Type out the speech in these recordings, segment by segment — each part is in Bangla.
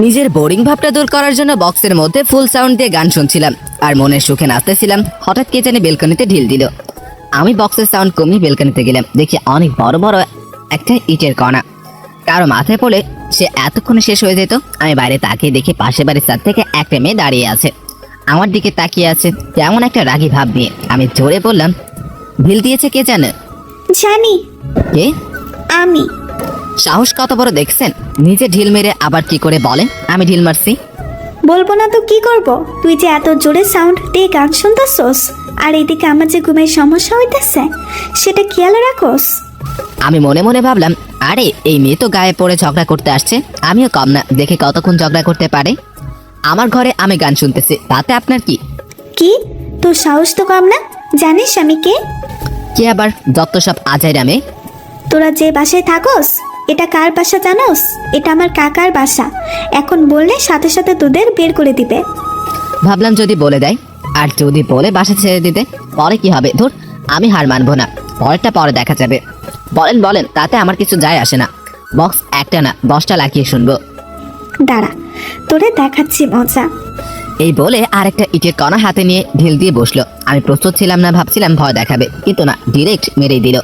নিজের বোরিং ভাবটা দূর করার জন্য বক্সের মধ্যে ফুল সাউন্ড দিয়ে গান শুনছিলাম আর মনের সুখে নাচতেছিলাম। হঠাৎ কে জানি বেলকনিতে ঢিল দিল। আমি বক্সের সাউন্ড কমিয়ে বেলকনিতে গেলাম। দেখি অনেক বড় বড় একটা ইটের কণা কারো মাথায় পড়ে সে এতক্ষণে শেষ হয়ে যেত। আমি বাইরে তাকিয়ে দেখি পাশের বাড়ির ছাদ থেকে একটা মেয়ে দাঁড়িয়ে আছে, আমার দিকে তাকিয়ে আছে কেমন একটা রাগী ভাব নিয়ে। আমি জোরে বললাম, ঢিল দিয়েছে কে জানে? জানি, কে? আমি। সাহস কত বড় দেখছেন? নিজে ঢিল মেরে আবার কি করে বলে আমি ঢিল মারছি? বলবো না তো কি করব? তুই যে এত জোরে সাউন্ড দিয়ে গান শুনতেছস আর এদিকে আমার যে ঘুমের সমস্যা হইতেছে সেটা খেয়াল রাখোস। আমি মনে মনে ভাবলাম, আরে এই মেয়ে তো গায়ে পড়ে ঝগড়া করতে আসছে, আমিও কম না, দেখে কতক্ষণ ঝগড়া করতে পারে। আমার ঘরে আমি গান শুনতেছি, তাতে আপনার কি? কি তোর সাহস তো কম না? জানিস আমি কে? কি আবার যত সব আজাইরা মেয়ে? তোরা যে বাসায় থাকস এটা কার বাসা জানোস? এটা আমার কাকার বাসা। এখন বললে সাথে সাথে তোদের বের করে দিবে। ভাবলাম যদি বলে দেয়, আর যদি বলে বাসা ছেড়ে দিতে, পরে কি হবে? ধুর, আমি হার মানবো না, পরেরটা পরে দেখা যাবে। বলেন বলেন, তাতে আমার কিছু যায় আসে না। বক্স একটা না 10টা লাগিয়ে শুনবো। দাঁড়া, তোরে দেখাচ্ছি মজা। এই বলে আরেকটা ইটের কণা হাতে নিয়ে ঢিল দিয়ে বসলো। আমি প্রস্তুত ছিলাম না, ভাবছিলাম ভয় দেখাবে, কিন্তু না, ডিরেক্ট মেরেই দিল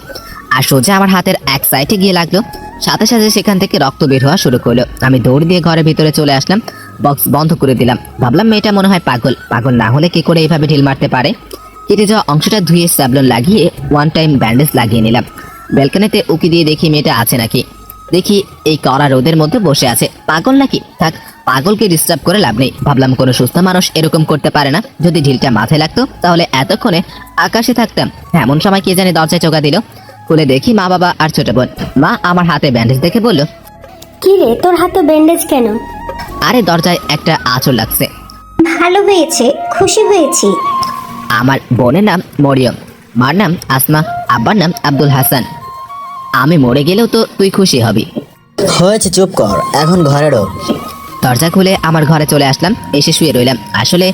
আর সোজা আমার হাতের এক সাইডে গিয়ে লাগলো। সাথে সাথে সেখান থেকে রক্ত বের হওয়া শুরু করলো। আমি দৌড় দিয়ে ঘরের ভিতরে চলে আসলাম, বক্স বন্ধ করে দিলাম। ভাবলাম মেয়েটা মনে হয় পাগল, পাগল না হলে কি করে এইভাবে ঢিল মারতে পারে। কেটে যাওয়া অংশটা ধুয়ে স্যাবলন লাগিয়ে ওয়ান টাইম ব্যান্ডেজ লাগিয়ে নিলাম। ব্যালকনিতে উকি দিয়ে দেখি মেয়েটা আছে নাকি। দেখি এই কড়া রোদের মধ্যে বসে আছে। পাগল নাকি? থাক, পাগলকে ডিস্টার্ব করে লাভ নেই। ভাবলাম কোনো সুস্থ মানুষ এরকম করতে পারে না। যদি ঢিলটা মাথায় লাগতো তাহলে এতক্ষণে আকাশে থাকতাম। এমন সময় কে জানি দরজায় টোকা দিল। খুলে দেখি মা, বাবা আর ছোট বোন। মা আমার হাতে ব্যান্ডেজ দেখে বলল, কি রে তোর হাতে ব্যান্ডেজ কেন? আরে দরজায় একটা আঁচড় লাগছে। ভালো হয়েছে, খুশি হয়েছি। আমার বোনের নাম মরিয়ম, মার নাম আসমা, আব্বার নাম আব্দুল হাসান। আমি মরে গেলেও তো তুই খুশি হবি। হয়েছে, চুপ কর, এখন ঘরে ঢোক। দরজা খুলে আমার ঘরে চলে আসলাম, এসে শুয়ে রইলাম। আসলে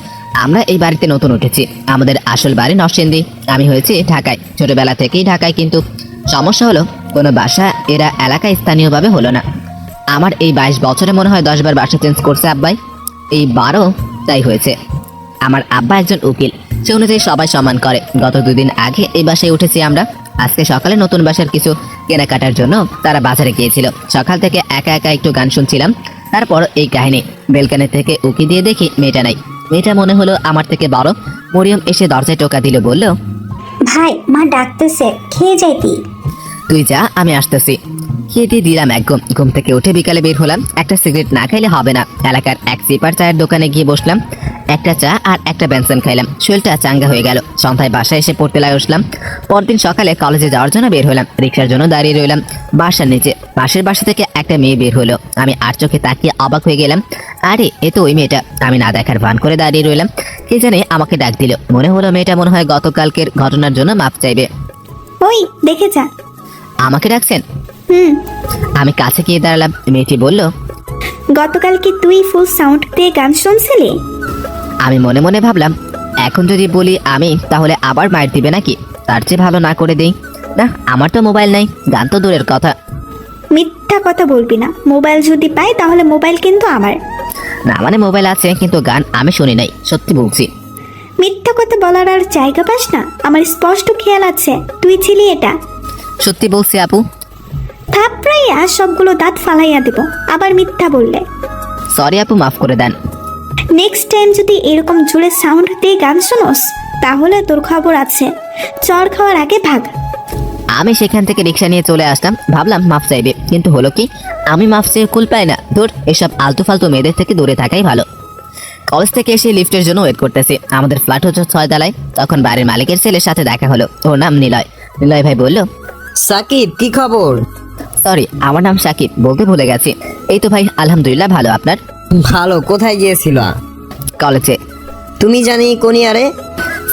আমরা এই বাড়িতে নতুন উঠেছি। আমাদের আসল বাড়ি নরসিংদী, আমি হয়েছি ঢাকায়। ছোটবেলা থেকেই ঢাকায়, কিন্তু সমস্যা হলো কোনো বাসা এরা এলাকায় স্থানীয়ভাবে হলো না। আমার এই 22 বছরে মনে হয় 10 বার বাসা চেঞ্জ করছে আব্বাই, এই 12 তাই হয়েছে। আমার আব্বা একজন উকিল, সে অনুযায়ী সবাই সম্মান করে। গত 2 দিন আগে এই বাসায় উঠেছি আমরা। আজকে সকালে নতুন বাসার কিছু কেনাকাটার জন্য তারা বাজারে গিয়েছিল। সকাল থেকে একা একা একটু গান শুনছিলাম। তারপর এই কাহিনী, বেলকানি থেকে উকি দিয়ে দেখি মেয়েটা নাই। মেয়েটা মনে হলো আমার থেকে বড়। মরিয়ম এসে দরজায় টোকা দিল, বলল, ভাই মা ডাকতেছে, খেয়ে যাইতি। তুই যা, আমি আসতেছি। খেয়ে দিয়ে দিলাম এক ঘুম। ঘুম থেকে উঠে বিকালে বের হলাম। একটা সিগারেট না খাইলে হবে না। এলাকার এক সিপার চায়ের দোকানে গিয়ে বসলাম। একটা চা আর একটা বেনসন খাইলাম। শরীরটা চাঙ্গা হয়ে গেল। সন্ধ্যায় বাসায় এসে পড়তে বসলাম। পরদিন সকালে কলেজে যাওয়ার জন্য বের হলাম। রিক্সার জন্য দাঁড়িয়ে রইলাম বাসার নিচে। পাশের বাসা থেকে একটা মেয়ে বের হলো। আমি আর চোখে তাকিয়ে অবাক হয়ে গেলাম। আরে এ তো ওই মেয়েটা। আমি না দেখার ভান করে দাঁড়িয়ে রইলাম। কে জানে আমাকে ডাক দিল। মনে হলো মেয়েটা মনে হয় গতকালকের ঘটনার জন্য মাপ চাইবে। ওই দেখে যা। আমাকে ডাকছেন? হুম। আমি কাছে গিয়ে দাঁড়ালাম। মেয়েটি বলল, গতকাল কি তুই ফুল সাউন্ড দিয়ে গান শুনছিলি? আমি মনে মনে ভাবলাম, এখন যদি বলি আমি, তাহলে আবার মার দিবে নাকি? তার চেয়ে ভালো না করে দেই। না, আমার তো মোবাইল নাই, গান তো দূরের কথা। মিথ্যা কথা বলবি না। মোবাইল যদি পাই তাহলে মোবাইল কিন্তু আমার। না মানে মোবাইল আছে, কিন্তু গান আমি শুনি নাই, সত্যি বলছি। মিথ্যা কথা বলার আর জায়গা পাস না। আমার স্পষ্ট খেয়াল আছে তুই ছিলি এটা। সত্যি বলছি আপু। থাপড়াইয়া সবগুলো দাঁত ফালাইয়া দেব আবার মিথ্যা বললে। সরি আপু, মাফ করে দেন। নেক্সট টাইম যদি এরকম জোরে সাউন্ড দিয়ে গান শোনস তাহলে তোর খবর আছে। চর খাওয়ার আগে ভাগ। আমি সেখান থেকে রিক্সা নিয়ে চলে আসলাম। ভাবলাম মাফ চাইবে, কিন্তু হলো কি, আমি মাফ চেয়ে কুল পাই না। ধুর, এসব আলতু ফালতু মেয়েদের থেকে দূরে থাকাই ভালো। কলেজ থেকে এসে লিফটের জন্য ওয়েট করতেছি। আমাদের ফ্ল্যাট হচ্ছে 6 তলায়। তখন বাড়ির মালিকের ছেলের সাথে দেখা হলো। ওর নাম নিলয়। নিলয় ভাই বলল, সাকিব, কি খবর? সরি, আমার নাম সাকিব, বলতে ভুলে গেছি। এই তো ভাই, আলহামদুলিল্লাহ ভালো। আপনার? ভালো। কোথায় গিয়েছিল? কলেজে। তুমি জানি কোন ইয়ারে?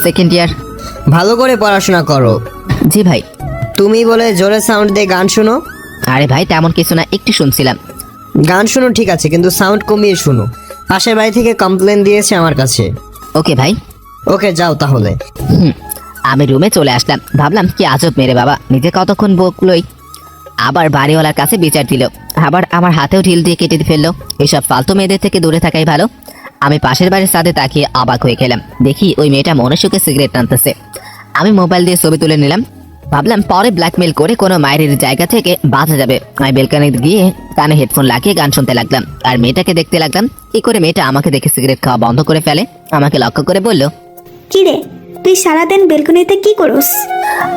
Second year. ভালো করে পড়াশোনা করো। জি ভাই। তুমি বলে জোরে সাউন্ড দিয়ে গান শুনো? আরে ভাই তেমন কিছু না, একটু শুনছিলাম। গান শুনো ঠিক আছে, কিন্তু সাউন্ড কমিয়ে শুনো। পাশের বাড়ি থেকে কমপ্লেন দিয়েছে আমার কাছে। ওকে ভাই। ওকে, যাও তাহলে। আমি রুমে চলে আসলাম। ভাবলাম কি আজব মেরে বাবা, নিজে কতক্ষণ বকলই। আবার বাড়িওয়ালার কাছে বিচার দিল, আবার আমার হাতেও ঢিল দিয়ে কেটে ফেললো। এসব ফালতু মেয়েদের থেকে দূরে থাকাই ভালো। আমি পাশের বাড়ির সাথে তাকিয়ে অবাক হয়ে গেলাম। দেখি ওই মেয়েটা মনে সুখে সিগারেট টানতেছে। আমি মোবাইল দিয়ে ছবি তুলে নিলাম। ভাবলাম পরে ব্ল্যাকমেল করে কোনো মায়ের জায়গা থেকে বাঁচা যাবে। আমি বেলকানে গিয়ে কানে হেডফোন লাগিয়ে গান শুনতে লাগলাম আর মেয়েটাকে দেখতে লাগলাম কি করে মেয়েটা আমাকে দেখে সিগারেট খাওয়া বন্ধ করে ফেলে। আমাকে লক্ষ্য করে বলল, কি রে, তুই সারাদিন বেলকনিতে কি করস?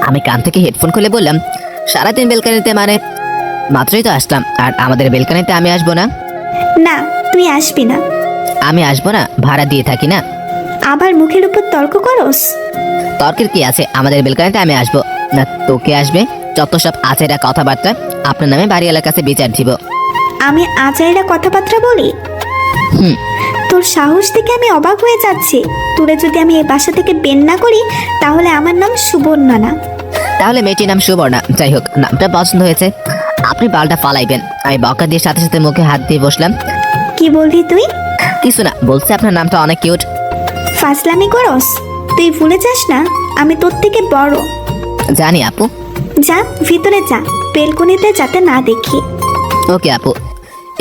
আমি কান থেকে হেডফোন খুলে বললাম, সারাদিন বেলকানিতে মানে মাত্রই তো আসলাম, আর আমাদের বেলকানিতে আমি আসবো না। না, তুই আসবি না। আমি আসবো না, ভাড়া দিয়ে থাকি না। আবার মুখের উপর তর্ক করস? তর্কের কি আছে, আমাদের বেলকানিতে আমি আসবো না, তোকে আসবে। যত সব আছেরা কথাবার্তা, আপনার নামে বাড়িওয়ালার কাছে বিচার দিব। আমি আজাইরা কথাবার্তা বলি? হুম। তোর সাহস দেখে আমি অবাক হয়ে যাচ্ছি। তোরে যদি আমি এই বাসা থেকে বের না করি তাহলে আমার নাম সুবর্ণা না। তাহলে মেয়েটির নাম সুবর্ণা। যাই হোক, নামটা পছন্দ হয়েছে। আপনি বালটা ফালাইবেন। আমি বকা দিয়ে সাথে সাথে মুখে হাত দিয়ে বসলাম। কি বললি তুই? কিছু না, বলছে আপনার নামটা অনেক কিউট। ফাজলামি করস? তুই ভুলে যাস না আমি তোর থেকে বড়। জানি আপু। যা ভিতরে যা, বেলকনিতে যাতে না দেখি। ওকে আপু।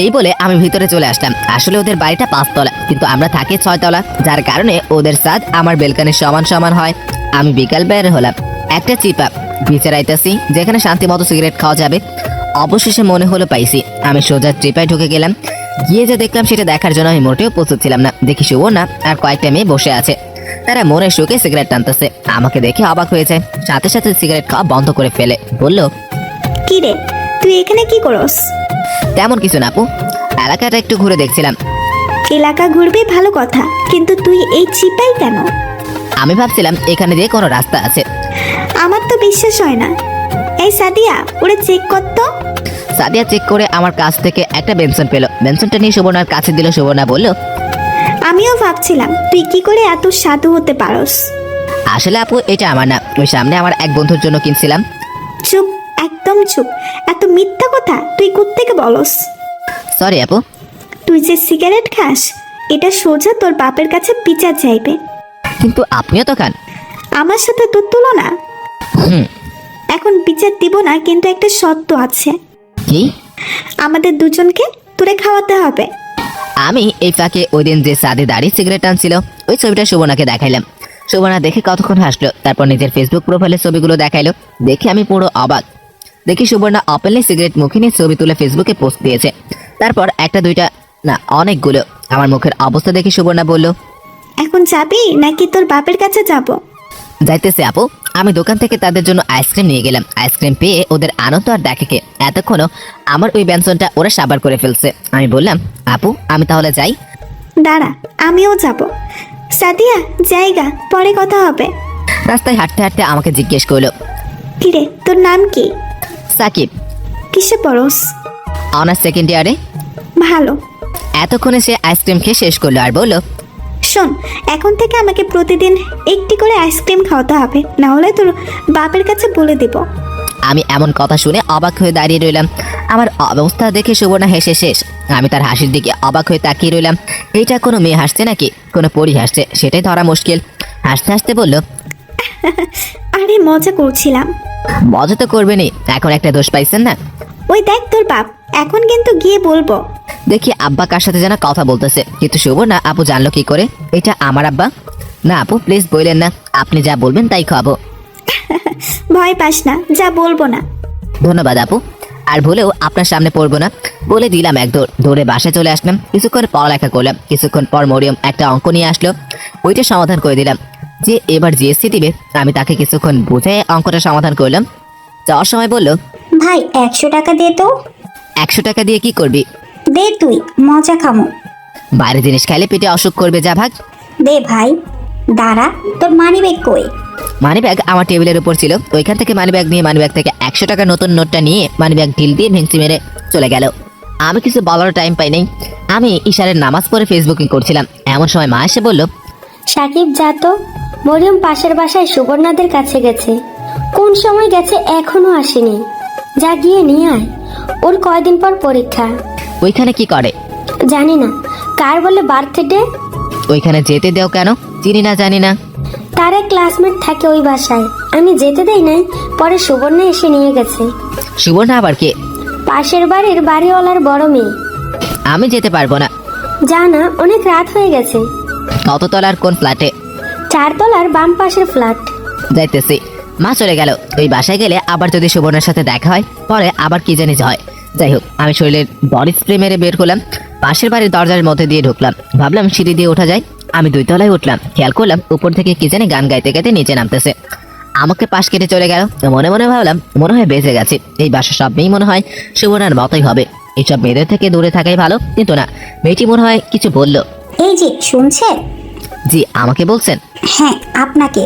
এই বলে আমি ভিতরে চলে আসলাম। আসলে ওদের বাড়িটা 5 তলা, কিন্তু আমরা থাকি 6 তলা, যার কারণে ওদের ছাদ আমার বেলকানির সমান সমান হয়। আমি বিকাল বের হলাম, একটা চিপা বিচারাইতেছি যেখানে শান্তি মতো সিগারেট খাওয়া যাবে। অবশেষে মনে হলো পাইছি। আমি সোজা চিপায় ঢুকে গেলাম। গিয়ে যে দেখলাম সেটা দেখার জন্য আমি মোটেও প্রস্তুত ছিলাম না। দেখি সুবর্ণা আর কয়েকটা মেয়ে বসে আছে, তারা মনে সুখে সিগারেট টানতেছে। আমাকে দেখে অবাক হয়েছে, সাথে সাথে সিগারেট খাওয়া বন্ধ করে ফেলে বলল, কি রে, তুই এখানে কি করস? তেমন কিছু না আপু, এলাকাটা একটু ঘুরে দেখছিলাম। এলাকা ঘুরবি ভালো কথা, কিন্তু তুই এই চিপাই কেন? আমি ভাবছিলাম এখানে দিয়ে কোনো রাস্তা আছে। আমার তো বিশ্বাস হয় না। এই সাদিয়া, ওরে চেক কর তো। সাদিয়া চেক করে আমার কাছ থেকে একটা বেনসন পেল। বেনসনটা নিয়ে সুবর্ণার কাছে দিল। সুবর্ণা বলল, আমিও ভাবছিলাম তুই কি করে এত সাধু হতে পারস। আসলে আপু এটা আমার না, ওই সামনে আমার এক বন্ধুর জন্য কিনছিলাম। চুপ, একদম চুপ। এত মিথ্যা কথা তুই কোত্থেকে বলস? সরি আপু। তুই যে সিগারেট খাস এটা সোজা তোর বাপের কাছে বিচার চাইবে। কিন্তু আপনিও তো খান। আমার সাথে তোর তুলনা? হুম। এখন বিচার দিব না, কিন্তু একটা শর্ত আছে। কি? আমাদের দুজনকে তোরে খাওয়াতে হবে। আমি এই ফাঁকে ওই দিন যে সাদে দাঁড়িয়ে সিগারেট টানছিল ওই ছবিটা সুবর্ণাকে দেখাইলাম। সুবর্ণা দেখে কতক্ষণ হাসলো, তারপর নিজের ফেসবুক প্রোফাইলের ছবিগুলো দেখাইলো। দেখে আমি পুরো অবাক। দেখি সুবর্ণা ওপেনলি সিগারেট মুখে নিয়ে ছবি তুলে ফেসবুকে পোস্ট দিয়েছে। তারপর একটা দুইটা না অনেকগুলো। আমার মুখের অবস্থা দেখে সুবর্ণা বলল, এখন যাবি নাকি তোর বাপের কাছে যাব? যাইতেছে আপু। আমি দোকান থেকে তাদের জন্য আইসক্রিম নিয়ে গেলাম। আইসক্রিম পেয়ে ওদের আনন্দ আর দেখে এতক্ষণও আমার ওই ব্যঞ্জনটা ওরা সাবার করে ফেলছে। আমি বললাম, আপু আমি তাহলে যাই। দাঁড়া, আমিও যাব। সাদিয়া, জায়গা পরে কথা হবে। রাস্তায় হাঁটতে হাঁটতে আমাকে জিজ্ঞেস করলো, কিরে, তোর নাম কি? সাকিব। কিসে পড়স? অনার্স সেকেন্ড ইয়ারে। ভালো। এতক্ষণে সে আইসক্রিম খেয়ে শেষ করলো আর বললো, শোন, এখন থেকে আমাকে প্রতিদিন একটি করে আইসক্রিম খাওয়াতে হবে, না হলে তোর বাপের কাছে বলে দেব। আমি এমন কথা শুনে অবাক হয়ে দাঁড়িয়ে রইলাম। আমার অবস্থা দেখে সুবর্ণা হেসে শেষ। আমি তার হাসির দিকে অবাক হয়ে তাকিয়ে রইলাম। এইটা কোনো মেয়ে হাসছে নাকি কোনো পরী হাসছে সেটাই ধরা মুশকিল। হাসতে হাসতে বলল, আরে মজা করছিলাম। মজা তো করবেনই, এখন একটা দোষ পাইছেন না। ওই দেখ তোর বাপ, এখন কিন্তু গিয়ে বলবো। দেখি আব্বা কার সাথে যেন কথা বলতেছে, কিন্তু সুবর্ণা আপু জানলো কি করে এটা আমার আব্বা? না আপু প্লিজ বললেন না, আপনি যা বলবেন তাই খাবো। ভয় পাস না, যা বলবো না। ধন্যবাদ আপু, আর ভুলেও আপনার সামনে পড়বো না। বলে দিলাম এক দৌড়। দৌড়ে বাসায় চলে আসলাম। কিছুক্ষণ পড়ালেখা করলাম। কিছুক্ষণ পর মরিয়ম একটা অঙ্ক নিয়ে আসলো, ওইটা সমাধান করে দিলাম। যে এবার জিএসসি দিবে আমি তাকে কিছুক্ষণ বুঝে অঙ্কটা সমাধান করলাম। যাওয়ার সময় বলল, ভাই 100 টাকা দে তো। 100 টাকা দিয়ে কি করবি? দে তুই, মজা খামো। বাইরে জিনিস খাইলে পেটে অসুখ করবে, যা ভাগ। দে ভাই। দাঁড়া, তোর মানি ব্যাগ কই? মানি ব্যাগ আমার টেবিলের উপর ছিল। ওইখান থেকে মানি ব্যাগ নিয়ে মানি ব্যাগ থেকে 100 টাকা নতুন নোটটা নিয়ে মানি ব্যাগ ঢিল দিয়ে ভেঙচি মেরে চলে গেল। আমি কিছু বলার টাইম পাই নাই। আমি ইশারের নামাজ পড়ে ফেসবুকিং করছিলাম। এমন সময় মা এসে বলল, সাকিব যা তো, মরিয়ম পাশের বাসায় সুবর্ণাদের কাছে গেছে। কোন সময় গেছে এখনো আসেনি, যা গিয়ে নিয়ে আয়, ওর কয়দিন পর পরীক্ষা। ওইখানে কি করে? জানি না, কার বলে বার্থডে। ওইখানে যেতে দেও কেন? চিনি না জানি না। তার এক ক্লাসমেট থাকে ওই বাসায়, আমি যেতে দেই নাই, পরে সুবর্ণা এসে নিয়ে গেছে। সুবর্ণা আবার কে? পাশের বাড়ির বাড়িওয়ালার বড় মেয়ে। আমি যেতে পারবো না। জানা অনেক রাত হয়ে গেছে। কত তলার কোন ফ্ল্যাটে? 4 তলার বাম পাশের ফ্ল্যাট। যাইতেছি। মা চলে গেল। ওই বাসায় গেলে আবার যদি সুবর্ণার সাথে দেখা হয়, পরে আবার কি জানি হয়। যাই হোক, আমি শরীরের বডি স্প্রে মেরে বের করলাম, পাশের বাড়ির দরজার মধ্যে দিয়ে ঢুকলাম। ভাবলাম সিঁড়ি দিয়ে ওঠা যায়। আমি 2 তলায় উঠলাম, খেয়াল করলাম উপর থেকে কি জানি গান গাইতে গাইতে নিচে নামতেছে। আমাকে পাশ কেটে চলে গেল। মনে মনে ভাবলাম, মনে হয় বেঁচে গেছি। এই বাসা সব মেয়েই মনে হয় সুবর্ণার মতোই হবে। এইসব মেয়েদের থেকে দূরে থাকাই ভালো। কিন্তু না, মেয়েটি মনে হয় কিছু বলল। এই যে শুনছেন? জি, আমাকে বলছেন? হ্যাঁ, আপনাকে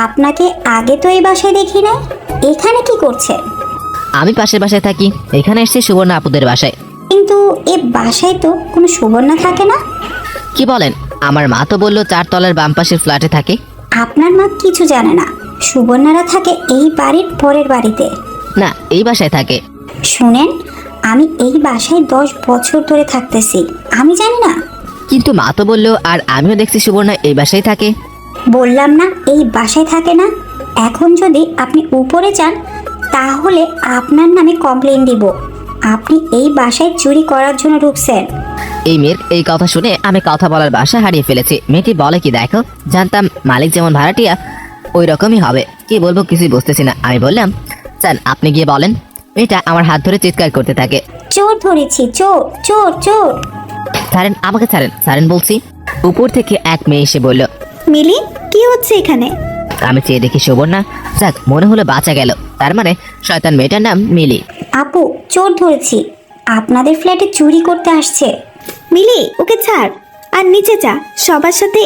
আপনাকে আগে তো এই বাসায় দেখি না। এখানে কি করছেন? আমি পাশের বাসায় থাকি, এখানে এসেছি সুবর্ণা আপুদের বাসায়। কিন্তু এ বাসায় তো কোনো সুবর্ণা থাকে না। কি বলেন? আমার মা তো বললো 4 তলার বাম পাশের ফ্ল্যাটে থাকে। আপনার মা কিছু জানে না। সুবর্ণারা থাকে এই বাড়ির পরের বাড়িতে। না, এই বাসায় থাকে। শুনেন, আমি এই বাসায় 10 বছর ধরে থাকতেছি। আমি জানি না? কিন্তু মা তো বললো, আর আমিও দেখছি সুবর্ণা এই বাসায় থাকে। বললাম না এই বাসায় থাকে না। এখন যদি আপনি উপরে যান তাহলে আপনার নামে কমপ্লেন দিব। আপনি এই বাসায় চুরি করার জন্য ঢুকছেন। এই মেয়ের এই কথা শুনে আমি কথা বলার বাসা হারিয়ে ফেলেছি। মেয়েটি বলে কি দেখো, জানতাম মালিক যেমন ভাড়াটিয়া ওই রকমই হবে। কি বলবো কিছুই বুঝতেছি না। আমি বললাম, স্যার আপনি গিয়ে বলেন। মেয়েটা আমার হাত ধরে চিৎকার করতে থাকে, চোর ধরেছি, চোর চোর চোর। ছাড়েন আমাকে, ছাড়েন ছাড়েন বলছি। উপর থেকে এক মেয়ে এসে বলল, মিলি, কি হচ্ছে এখানে? আমি চেয়ে দেখি সুবর্ণা। যাক, মনে হলো বাঁচা গেল। তার মানে শয়তান মেয়েটার নাম মিলি। আপু, চোর ধরেছি। আপনাদের ফ্ল্যাটে চুরি করতে আসছে। মিলি, ওকে ছাড় আর নিচে যা। সবার সাথে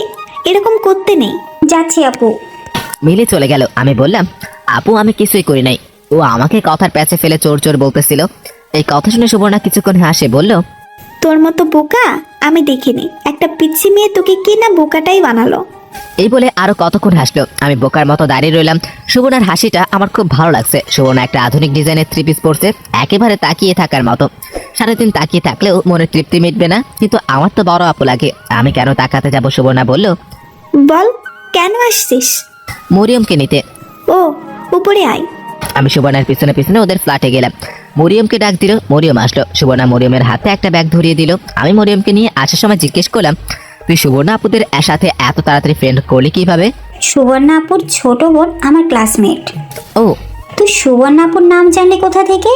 এরকম করতে নেই। যাচ্ছি আপু। মিলি চলে গেল। আমি বললাম, আপু আমি কিছুই করি নাই। ও আমাকে কথার প্যাচে ফেলে চোর চোর বলতেছিল। এই কথা শুনে সুবর্ণা কিছুক্ষণ হাসে বলল, তোর মতো বোকা আমি দেখিনি। একটা পিচ্ছি মেয়ে তোকে কি না বোকাটাই বানালো। এই বলে আরো কতক্ষণ হাসলো। আমি বোকার মতো দাঁড়িয়ে রইলাম। সুবর্ণার হাসিটা আমার খুব ভালো লাগছে। সুবর্ণা একটা আধুনিক ডিজাইনের 3 পিস পরছে, একেবারে তাকিয়ে থাকার মতো। 3.5 তাকিয়ে থাকলেও মনে তৃপ্তি মিটবে না। কিন্তু আমার তো বড় আপু লাগে, আমি কেন তাকাতে যাব? সুবর্ণা বলল, বল, কেন আসছিস? মরিয়মকে নিতে। ও, উপরে আয়। আমি সুবর্ণার পিছনে পিছনে ওদের ফ্ল্যাটে গেলাম। মরিয়মকে ডাক দিল, মরিয়ম আসলো। সুবর্ণা মরিয়মের হাতে একটা ব্যাগ ধরিয়ে দিল। আমি মরিয়মকে নিয়ে আসার সময় জিজ্ঞেস করলাম, তুই সুবর্ণা আপুদের সাথে এত তাড়াতাড়ি ফ্রেন্ড করলি কিভাবে? সুবর্ণা আপুর ছোট বোন আমার ক্লাসমেট। ও, তুই সুবর্ণা আপুর নাম জানলি কোথা থেকে?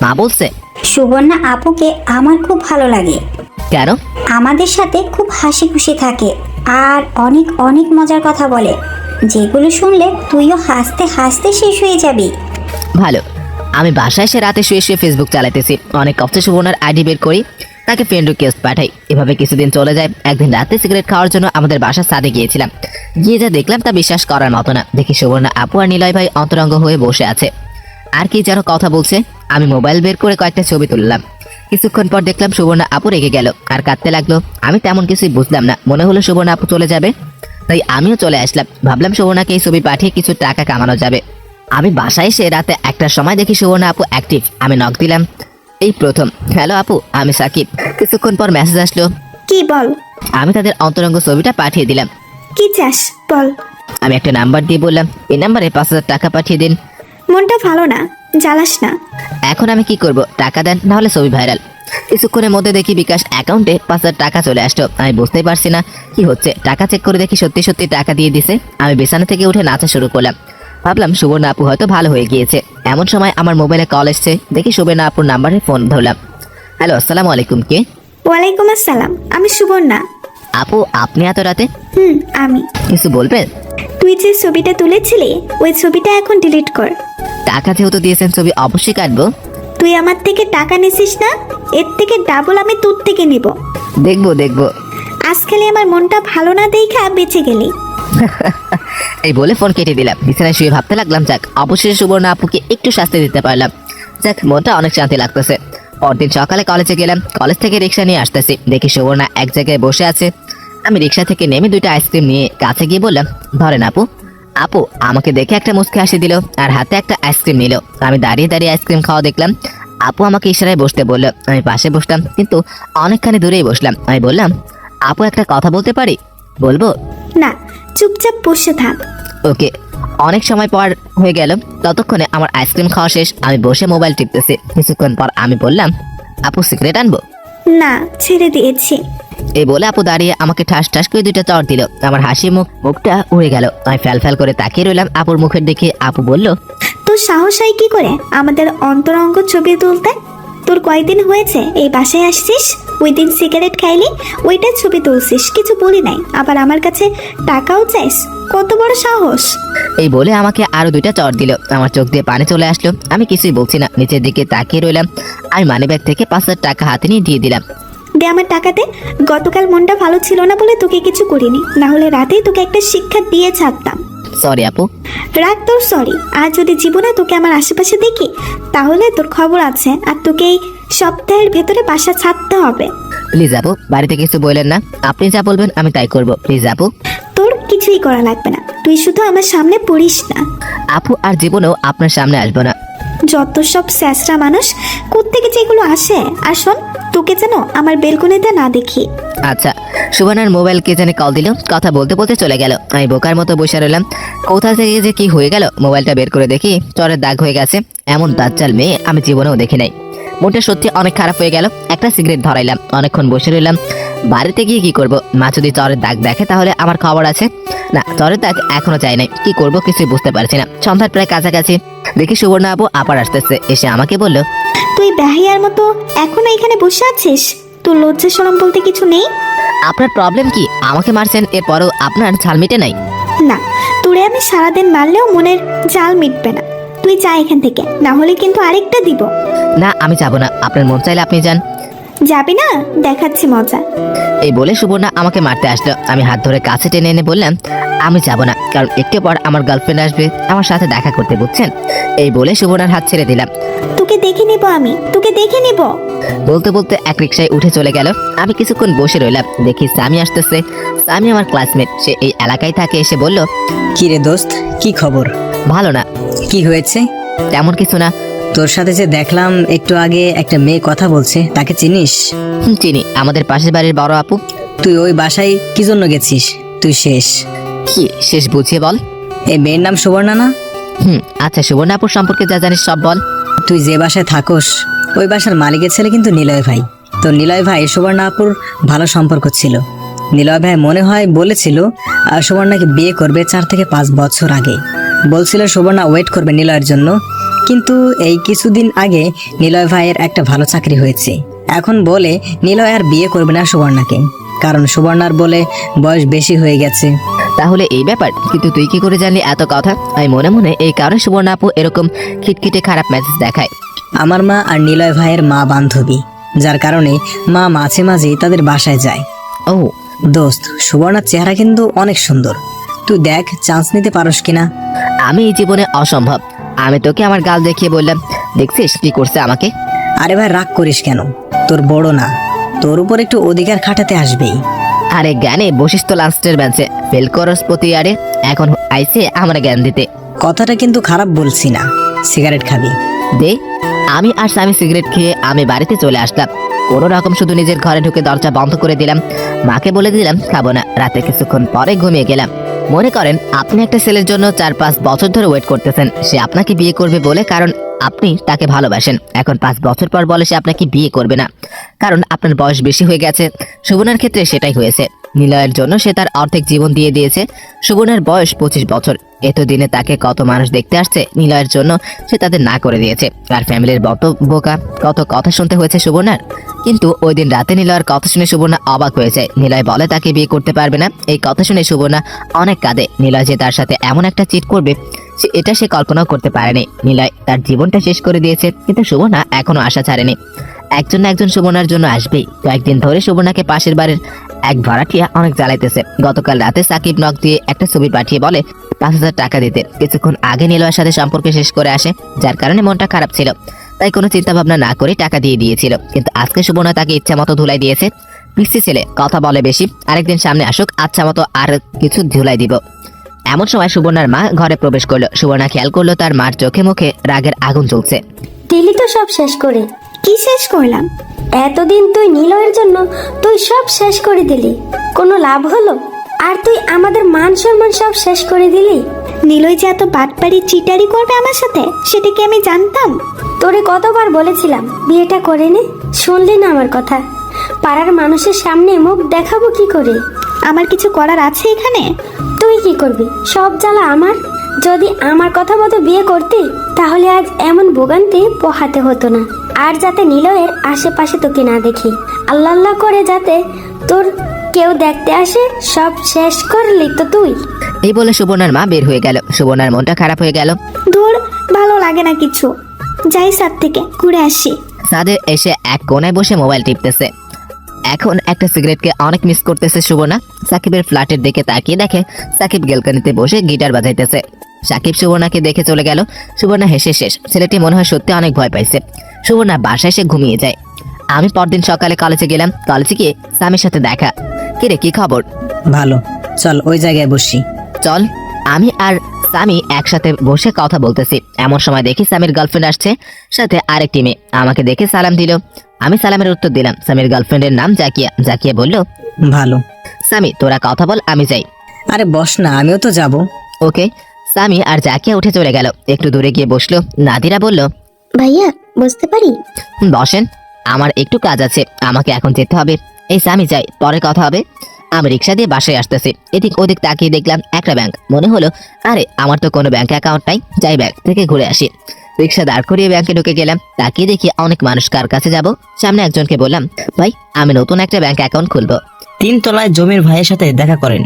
মা বলছে। সুবর্ণা আপুকে আমার খুব ভালো লাগে। কেন? আমাদের সাথে খুব হাসি খুশি থাকে আর অনেক অনেক মজার কথা বলে, যেগুলো শুনলে তুইও হাসতে হাসতে শেষ হয়ে যাবি। ভালো। আমি বাসায় এসে রাতে শুয়ে শুয়ে ফেসবুক চালাতেছি। অনেক কষ্টে সুবর্ণার আইডি বের করি, তাকে ফ্রেন্ড রিকোয়েস্ট পাঠাই। এভাবে কিছুদিন চলে যায়। একদিন রাতে সিগারেট খাওয়ার জন্য আমাদের বাসার ছাদে গিয়েছিলাম। গিয়ে যা দেখলাম তা বিশ্বাস করার মতো না। দেখি সুবর্ণা আপু আর নিলয় ভাই অন্তরঙ্গ হয়ে বসে আছে, আর কি যেন কথা বলছে। আমি মোবাইল বের করে কয়েকটা ছবি তুললাম। কিছুক্ষণ পর দেখলাম সুবর্ণা আপু রেগে গেল আর কাঁদতে লাগলো। আমি তেমন কিছুই বুঝলাম না। মনে হলো সুবর্ণা আপু চলে যাবে, তাই আমিও চলে আসলাম। ভাবলাম সুবর্ণাকে এই ছবি পাঠিয়ে কিছু টাকা কামানো যাবে। আমি বাসায় এসে রাতে 1টার সময় দেখি সুবর্ণা আপু অ্যাক্টিভ। আমি নক দিলাম, এই প্রথম। হ্যালো আপু, আমি সাকিব। কিছুক্ষণ পর মেসেজ আসলো। কি বল? আমি তাদের অন্তরঙ্গ ছবিটা পাঠিয়ে দিলাম। কি চাস বল? আমি একটা নাম্বার দিয়ে বললাম, এই নাম্বারে 5,000 টাকা পাঠিয়ে দিন। মনটা ভালো না, জ্বালাস না। এখন আমি কি করব? টাকা দেন, না হলে ছবি ভাইরাল। কিছুক্ষণের মধ্যে দেখি বিকাশ অ্যাকাউন্টে 5,000 টাকা চলে আসলো। আমি বুঝতেই পারছি না কি হচ্ছে। টাকা চেক করে দেখি সত্যি সত্যি টাকা দিয়ে দিছে। আমি বিছানা থেকে উঠে নাচা শুরু করলাম। ভাবলাম সুবর্ণা আপু হয়তো ভালো হয়ে গিয়েছে। এমন সময় আমার মোবাইলে কল এসছে। দেখি সুবর্ণা আপুর নাম্বারে ফোন ধরলাম। হ্যালো, আসসালামু আলাইকুম। কে? ওয়ালাইকুম আসসালাম, আমি সুবর্ণা। আপু আপনি এত রাতে? আমি। কিছু বলবেন? তুই যে ছবিটা তুলেছিলি ওই ছবিটা এখন ডিলিট কর। টাকা যেহেতু দিয়েছেন ছবি অবশ্যই কাটবো। তুই আমার থেকে টাকা নিছিস না, এর থেকে ডাবল আমি তোর থেকে নিব। দেখবো দেখবো। আজকাল আমার মনটা ভালো না দেখা বেঁচে গেলি। এই বলে ফোন কেটে দিলাম। বিছানায় শুয়ে ভাবতে লাগলাম, যাক অবশেষে সুবর্ণা আপুকে একটু শাস্তি দিতে পারলাম। যাক, মনটা অনেক শান্তি লাগতেছে। পরদিন সকালে কলেজে গেলাম। কলেজ থেকে রিক্সা নিয়ে আসতেছি, দেখি সুবর্ণা এক জায়গায় বসে আছে। আমি রিক্সা থেকে নেমে 2টা আইসক্রিম নিয়ে কাছে গিয়ে বললাম, ধরেন আপু। আপু আমাকে দেখে একটা মুচকি হাসি দিল আর হাতে একটা আইসক্রিম নিল। আমি দাঁড়িয়ে দাঁড়িয়ে আইসক্রিম খাওয়া দেখলাম। আপু আমাকে ইশারায় বসতে বলল। আমি পাশে বসলাম, কিন্তু অনেকখানি দূরেই বসলাম। আমি বললাম, আপু একটা কথা বলতে পারি? বলবো? না, চুপচাপ বসে থাক। ওকে। অনেক সময় পর হয়ে গেল, ততক্ষণে আমার আইসক্রিম খাওয়া শেষ। আমি বসে মোবাইল টিপতেছি। কিছুক্ষণ পর আমি বললাম, আপু সিগারেট আনবো? না, ছেড়ে দিয়েছি। এই বলে আপু দাঁড়িয়ে আমাকে ঠাস ঠাস করে 2টা চড় দিল। আমার হাসি মুখটা উড়ে গেল। আমি ফ্যাল করে তাকিয়ে রইলাম আপুর মুখের দিকে। আপু বলল, তোর সাহস হয় কি করে আমাদের অন্তরঙ্গ ছবি তুলতে? তোর কয়দিন হয়েছে এই বাসায় আসছিস? ওই দিন সিগারেট খাইলি, ওইটা ছবি তুলছিস, কিছু বলি নাই, আবার আমার কাছে টাকাও চাইস? কত বড় সাহস! এই বলে আমাকে আরো 2টা চড় দিল। আমার চোখ দিয়ে পানি চলে আসলো। আমি কিছুই বলছি না, নিচের দিকে তাকিয়ে রইলাম। আমি মানিব্যাগ থেকে 5,000 টাকা হাতে নিয়ে দিয়ে দিলাম। দে আমার টাকাতে। গতকাল মনটা ভালো ছিল না বলে তোকে কিছু করিনি, না হলে রাতেই তোকে একটা শিক্ষা দিয়ে ছাড়তাম। সরি আপু। রাগ তোর সরি। আর যদি জীবনে তোকে আমার আশেপাশে দেখি তাহলে তোর খবর আছে, আর তোকে এই সপ্তাহের ভেতরে বাসা ছাড়তে হবে। প্লিজ আপু, বাড়িতে কিছু বললেন না। আপনি যা বলবেন আমি তাই করব। প্লিজ আপু। তোর কিছুই করা লাগবে না, তুই শুধু আমার সামনে পড়িস না। আপু আর জীবনেও আপনার সামনে আসবো না। যত সব স্যাসরা মানুষ, কোত্থেকে যে এগুলো আসে। আর শোন, তোকে যেন আমার বেলকনিতে না দেখি। আচ্ছা। সুবর্ণার মোবাইল কে জানে কল দিল। কথা বলতে বলতে চলে গেল। আমি বোকার মতো বসে রইলাম। কোথা থেকে যে কি হয়ে গেল, মোবাইলটা বের করে দেখি চরের দাগ হয়ে গেছে। এমন দাজ্জাল মেয়ে আমি জীবনেও দেখি নাই। মনটা সত্যি অনেক খারাপ হয়ে গেল। একটা সিগারেট ধরাইলাম, অনেকক্ষণ বসে রইলাম। বাড়িতে গিয়ে কি করব? মা যদি চরের দাগ দেখে তাহলে আমার খবর আছে। না, চরের দাগ এখনো চাই নাই। কি করব কিছুই বুঝতে পারছি না। সন্ধ্যার প্রায় কাছাকাছি দেখি সুবর্ণা আপু আবার আসতেছে। এসে আমাকে বলল, তুই বেহাইয়ার মতো এখনো এখানে বসে আছিস? তোর লজ্জা শরম বলতে কিছু নেই? আপনার প্রবলেম কি? আমাকে মারছেন, এরপরও আপনার ঝাল মিটে নাই? না, তোরে আমি সারাদিন মারলেও মনের জাল মিটবে না। তুই যা এখান থেকে, না হলে কিন্তু আরেকটা দিব। না, আমি যাব না। আপনার মন চাইলে আপনি যান। যাবি না? দেখাচ্ছি মজা। এই বলে সুবর্ণা আমাকে মারতে আসলো। আমি হাত ধরে কাছে টেনে এনে বললাম, আমি যাব না, কারণ একটু পর আমার গার্লফ্রেন্ড আসবে আমার সাথে দেখা করতে, বুঝছেন? এই বলে সুবর্ণার হাত ছেড়ে দিলাম। তোকে দেখে নিব আমি, তোকে দেখে নিব। বলতে বলতে এক রিকশায় উঠে চলে গেল। আমি কিছুক্ষণ বসে রইলাম। দেখি সামি আসতেছে। সামি আমার ক্লাসমেট, সে এই এলাকায় থাকে। এসে বলল, কি রে দোস্ত, কি খবর? ভালো না। কি হয়েছে? তেমন কিছু না। তোর সাথে যে দেখলাম একটু আগে, একটা মেয়ে কথা বলছে, তাকে চিনিস? চিনি, আমাদের পাশের বাড়ির বড় আপু। তুই ওই বাসায় কি জন্য গেছিস? তুই শেষ। কি শেষ বুঝিয়ে বল। এই মেয়ের নাম সুবর্ণা না? আচ্ছা, সুবর্ণা আপুর সম্পর্কে যা জানিস সব বল। তুই যে বাসায় থাকোস ওই বাসার মালিকের ছেলে কিন্তু নিলয় ভাই। তো নিলয় ভাই সুবর্ণা আপুর ভালো সম্পর্ক ছিল। নিলয় ভাই মনে হয় বলেছিল সুবর্ণাকে বিয়ে করবে 4 থেকে 5 বছর আগে। বলছিল সুবর্ণা ওয়েট করবে নিলয়ের জন্য। কিন্তু এই কিছুদিন আগে নিলয় ভাইয়ের একটা ভালো চাকরি হয়েছে। এখন বলে নিলয় আর বিয়ে করবে না সুবর্ণাকে, কারণ সুবর্ণার বলে বয়স বেশি হয়ে গেছে। তাহলে এই ব্যাপার। কিন্তু তুই কি করে জানলি এত কথা? আমি মনে মনে এই কারণে সুবর্ণা আপু এরকম খিটখিটে খারাপ মেসেজ দেখায়। আমার মা আর নিলয় ভাইয়ের মা বান্ধবী, যার কারণে মা মাঝে মাঝে তাদের বাসায় যায়। ও দোস্ত, সুবর্ণার চেহারা কিন্তু অনেক সুন্দর। তুই দেখ, চান্স নিতে পারস কিনা। আমি এই জীবনে অসম্ভব। আমি তোকে আমার গাল দেখিয়ে বললাম, দেখছিস কি করছে আমাকে? আরে ভাই, রাগ করিস কেন? তোর বড় না, তোর উপর একটু অধিকার খাটাতে আসবেই। আরে জ্ঞানে বসিস তো লাস্টের বেঞ্চে, ফেল করস প্রতি আরে। এখন আইসে আমার জ্ঞান দিতে। কথাটা কিন্তু খারাপ বলছি না। সিগারেট খাবি? দে। আমি আর স্বামী সিগারেট খেয়ে আমি বাড়িতে চলে আসলাম। কোনো রকম শুধু নিজের ঘরে ঢুকে দরজা বন্ধ করে দিলাম। মাকে বলে দিলাম খাবো না। রাতে কিছুক্ষণ পরে ঘুমিয়ে গেলাম। মনে করেন আপনি একটা ছেলের জন্য 4-5 বছর ধরে ওয়েট করতেছেন সে আপনাকে বিয়ে করবে বলে, কারণ আপনি তাকে ভালোবাসেন। এখন 5 বছর পর বলে সে আপনাকে বিয়ে করবে না, কারণ আপনার বয়স বেশি হয়ে গেছে। সুবর্ণার ক্ষেত্রে সেটাই হয়েছে। নিলয়ের জন্য সে তার অর্ধেক জীবন দিয়ে দিয়েছে। সুবর্ণার বয়স 25 বছর। এতদিনে তাকে কত মানুষ দেখতে আসছে, নিলয়ের জন্য সে তাদের না করে দিয়েছে। আর ফ্যামিলির বড় বোকা, কত কথা শুনতে হয়েছে সুবর্ণার। কিন্তু ওই দিন রাতে নিলয়ের কথা শুনে সুবর্ণা অবাক হয়ে যায়। নিলয় বলে তাকে বিয়ে করতে পারবে না। এই কথা শুনে সুবর্ণা অনেক কাঁদে। নিলয় যে তার সাথে এমন একটা চিট করবে এটা সে কল্পনাও করতে পারেনি। নিলয় তার জীবনটা শেষ করে দিয়েছে, কিন্তু সুবর্ণা এখনো আশা ছাড়েনি। একজন না একজন সুবর্ণার জন্য আসবেই। কয়েকদিন ধরে সুবর্ণাকে পাশের বাড়ির এক ভাড়াটিয়া অনেক জ্বালাইতেছে। গতকাল রাতে সাকিব নক দিয়ে একটা ছবি পাঠিয়ে বলে 5,000 টাকা দিতে। কিছুক্ষণ আগে নিলয়ের সাথে সম্পর্ক শেষ করে আসে, যার কারণে মনটা খারাপ ছিল। তাই কোনো চিন্তা ভাবনা না করে টাকা দিয়ে দিয়েছিল। কিন্তু আজকে সুবর্ণা তাকে ইচ্ছা মতো ধুলাই দিয়েছে। পিসি ছেলে, কথা বলে বেশি। আরেকদিন সামনে আসুক, আচ্ছা মতো আর কিছু ধুলাই দিব। এমন সময় সুবর্ণার মা ঘরে প্রবেশ করলো। সুবর্ণা খেয়াল করলো তার মার চোখে মুখে রাগের আগুন জ্বলছে। দিলি তো সব শেষ করে। কি শেষ করলাম? এতদিন তুই নিলয়ের জন্য তুই সব শেষ করে দিলি, কোনো লাভ হলো? আর তুই আমাদের মান সম্মান সব শেষ করে দিলি। নিলয় যে এত বাটপাড়ি চিটারি করবে আমার সাথে সেটা কি আমি জানতাম? তোরে কতবার বলেছিলাম বিয়েটা করে নে, শুনলি না আমার কথা। পাড়ার মানুষের সামনে মুখ দেখাবো কি করে? আমার কিছু করার আছে এখানে? তুই কি করবি? সব জ্বালা আমার। যদি আমার কথা মতো বিয়ে করতি তাহলে আজ এমন ভোগান্তি পোহাতে হতো না। আর যাতে নিলয়ের আশেপাশে তোকে না দেখি, আল্লাহ আল্লাহ করে যাতে তোর কেউ দেখতে আসে, সব শেষ করলি তো তুই। এই বলে সুবর্ণার মা বের হয়ে গেল। সুবর্ণার মনটা খারাপ হয়ে গেল। ধুর, ভালো লাগে না কিছু। যাই সাত থেকে ঘুরে আসি। সাদে এসে এক কোণায় বসে মোবাইল টিপতেছে। এখন একটা সিগারেটকে অনেক মিস করতেছে সুবর্ণা। সাকিবের ফ্ল্যাটের দিকে তাকিয়ে দেখে সাকিব গেলকানিতে বসে গিটার বাজাইতেছে। সাকিব সুবর্ণাকে দেখে চলে গেল। সুবর্ণা হেসে শেষ। ছেলেটি মনে হয় সত্যি অনেক ভয় পাইছে। সুবর্ণা বাসায় এসে ঘুমিয়ে যায়। আমি পরদিন সকালে কলেজে গেলাম। কলেজে গিয়ে স্বামীর সাথে দেখা। কিরে, কি খবর? ভালো, চল ওই জায়গায় বসি। চল। আমি আর স্বামী একসাথে বসে কথা বলতেছি, এমন সময় দেখি স্বামীর গার্লফ্রেন্ড আসছে, সাথে আরেকটি মেয়ে। আমাকে দেখে সালাম দিল। আমি সালামের উত্তর দিলাম। স্বামীর গার্লফ্রেন্ডের নাম জাকিয়া। জাকিয়া বলল, ভালো। স্বামী তোরা কথা বল, আমি যাই। আরে বস না, আমিও তো যাব। ওকে। স্বামী আর জাকিয়া উঠে চলে গেল। একটু দূরে গিয়ে বসলো। নাদিরা বলল, ভাইয়া বুঝতে পারি। বসেন, আমার একটু কাজ আছে, আমাকে এখন যেতে হবে। এই স্বামী যাই, পরে কথা হবে। আমি রিক্সা দিয়ে বাসায় আসতেছি। এদিক ওদিক তাকিয়ে দেখলাম একটা ব্যাংক। মনে হলো আরে আমার তো কোনো ব্যাংক অ্যাকাউন্ট নাই, যাই ব্যাংক থেকে ঘুরে আসি। রিক্সা দাঁড় করিয়ে ব্যাংকে ঢুকে গেলাম। তাকিয়ে দেখি অনেক মানুষ। কার কাছে যাব? সামনে একজনকে বললাম, ভাই আমি নতুন একটা ব্যাংক অ্যাকাউন্ট খুলবো। 3 তলায় জমির ভাইয়ের সাথে দেখা করেন।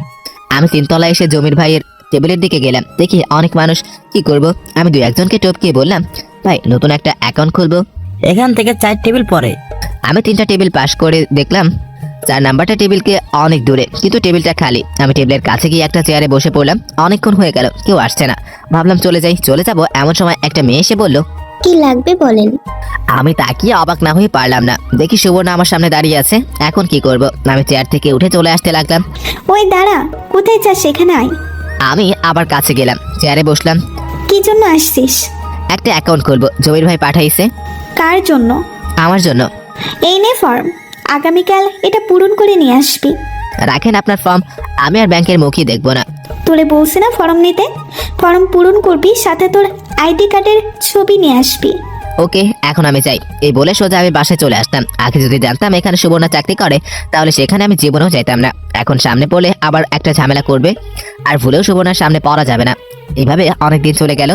আমি 3 তলায় এসে জমির ভাইয়ের টেবিলের দিকে গেলাম। দেখি অনেক মানুষ। কি করব? আমি 2-1 জনকে টপকিয়ে বললাম, ভাই নতুন একটা অ্যাকাউন্ট খুলবো। এখান থেকে 4 টেবিল পরে। আমি 3টা টেবিল পাস করে দেখলাম 4 নাম্বারটা টেবিলকে অনেক দূরে, কিন্তু টেবিলটা খালি। আমি টেবিলের কাছে গিয়ে একটা চেয়ারে বসে পড়লাম। অনেকক্ষণ হয়ে গেল, কেউ আসছে না। ভাবলাম চলে যাই। চলে যাব এমন সময় একটা মেয়ে এসে বলল, কি লাগবে বলেন। আমি তাকিয়ে অবাক না হয়ে পারলাম না। দেখি সুবর্ণা আমার সামনে দাঁড়িয়ে আছে। এখন কি করব? আমি চেয়ার থেকে উঠে চলে আসতে লাগলাম। ওই দাঁড়া, কোথায় যাস? সেখানে আয়। আমি আবার কাছে গেলাম, চেয়ারে বসলাম। কি জন্য আসছিস? একটা অ্যাকাউন্ট খুলবো, জমির ভাই পাঠাইছে। কার জন্য? আমার জন্য। এই নে ফর্ম, আগামীকাল এটা পূরণ করে নিয়ে আসবি। রাখেন আপনার ফর্ম, আমি আর ব্যাংকের মুখই দেখবো না। তোরে বলছি না ফর্ম নিতে? ফর্ম পূরণ করবি, সাথে তোর আইডি কার্ডের ছবি নিয়ে আসবি। ওকে, এখন আমি যাই। এই বলে সোজা আমি বাসায় চলে আসতাম। আগে যদি জানতাম এখানে সুবর্ণা চাকরি করে, তাহলে সেখানে আমি জীবনেও যাইতাম না। এখন সামনে পড়লে আবার একটা ঝামেলা করবে, আর ভুলেও সুবর্ণার সামনে পড়া যাবে না। এইভাবে অনেক দিন চলে গেল।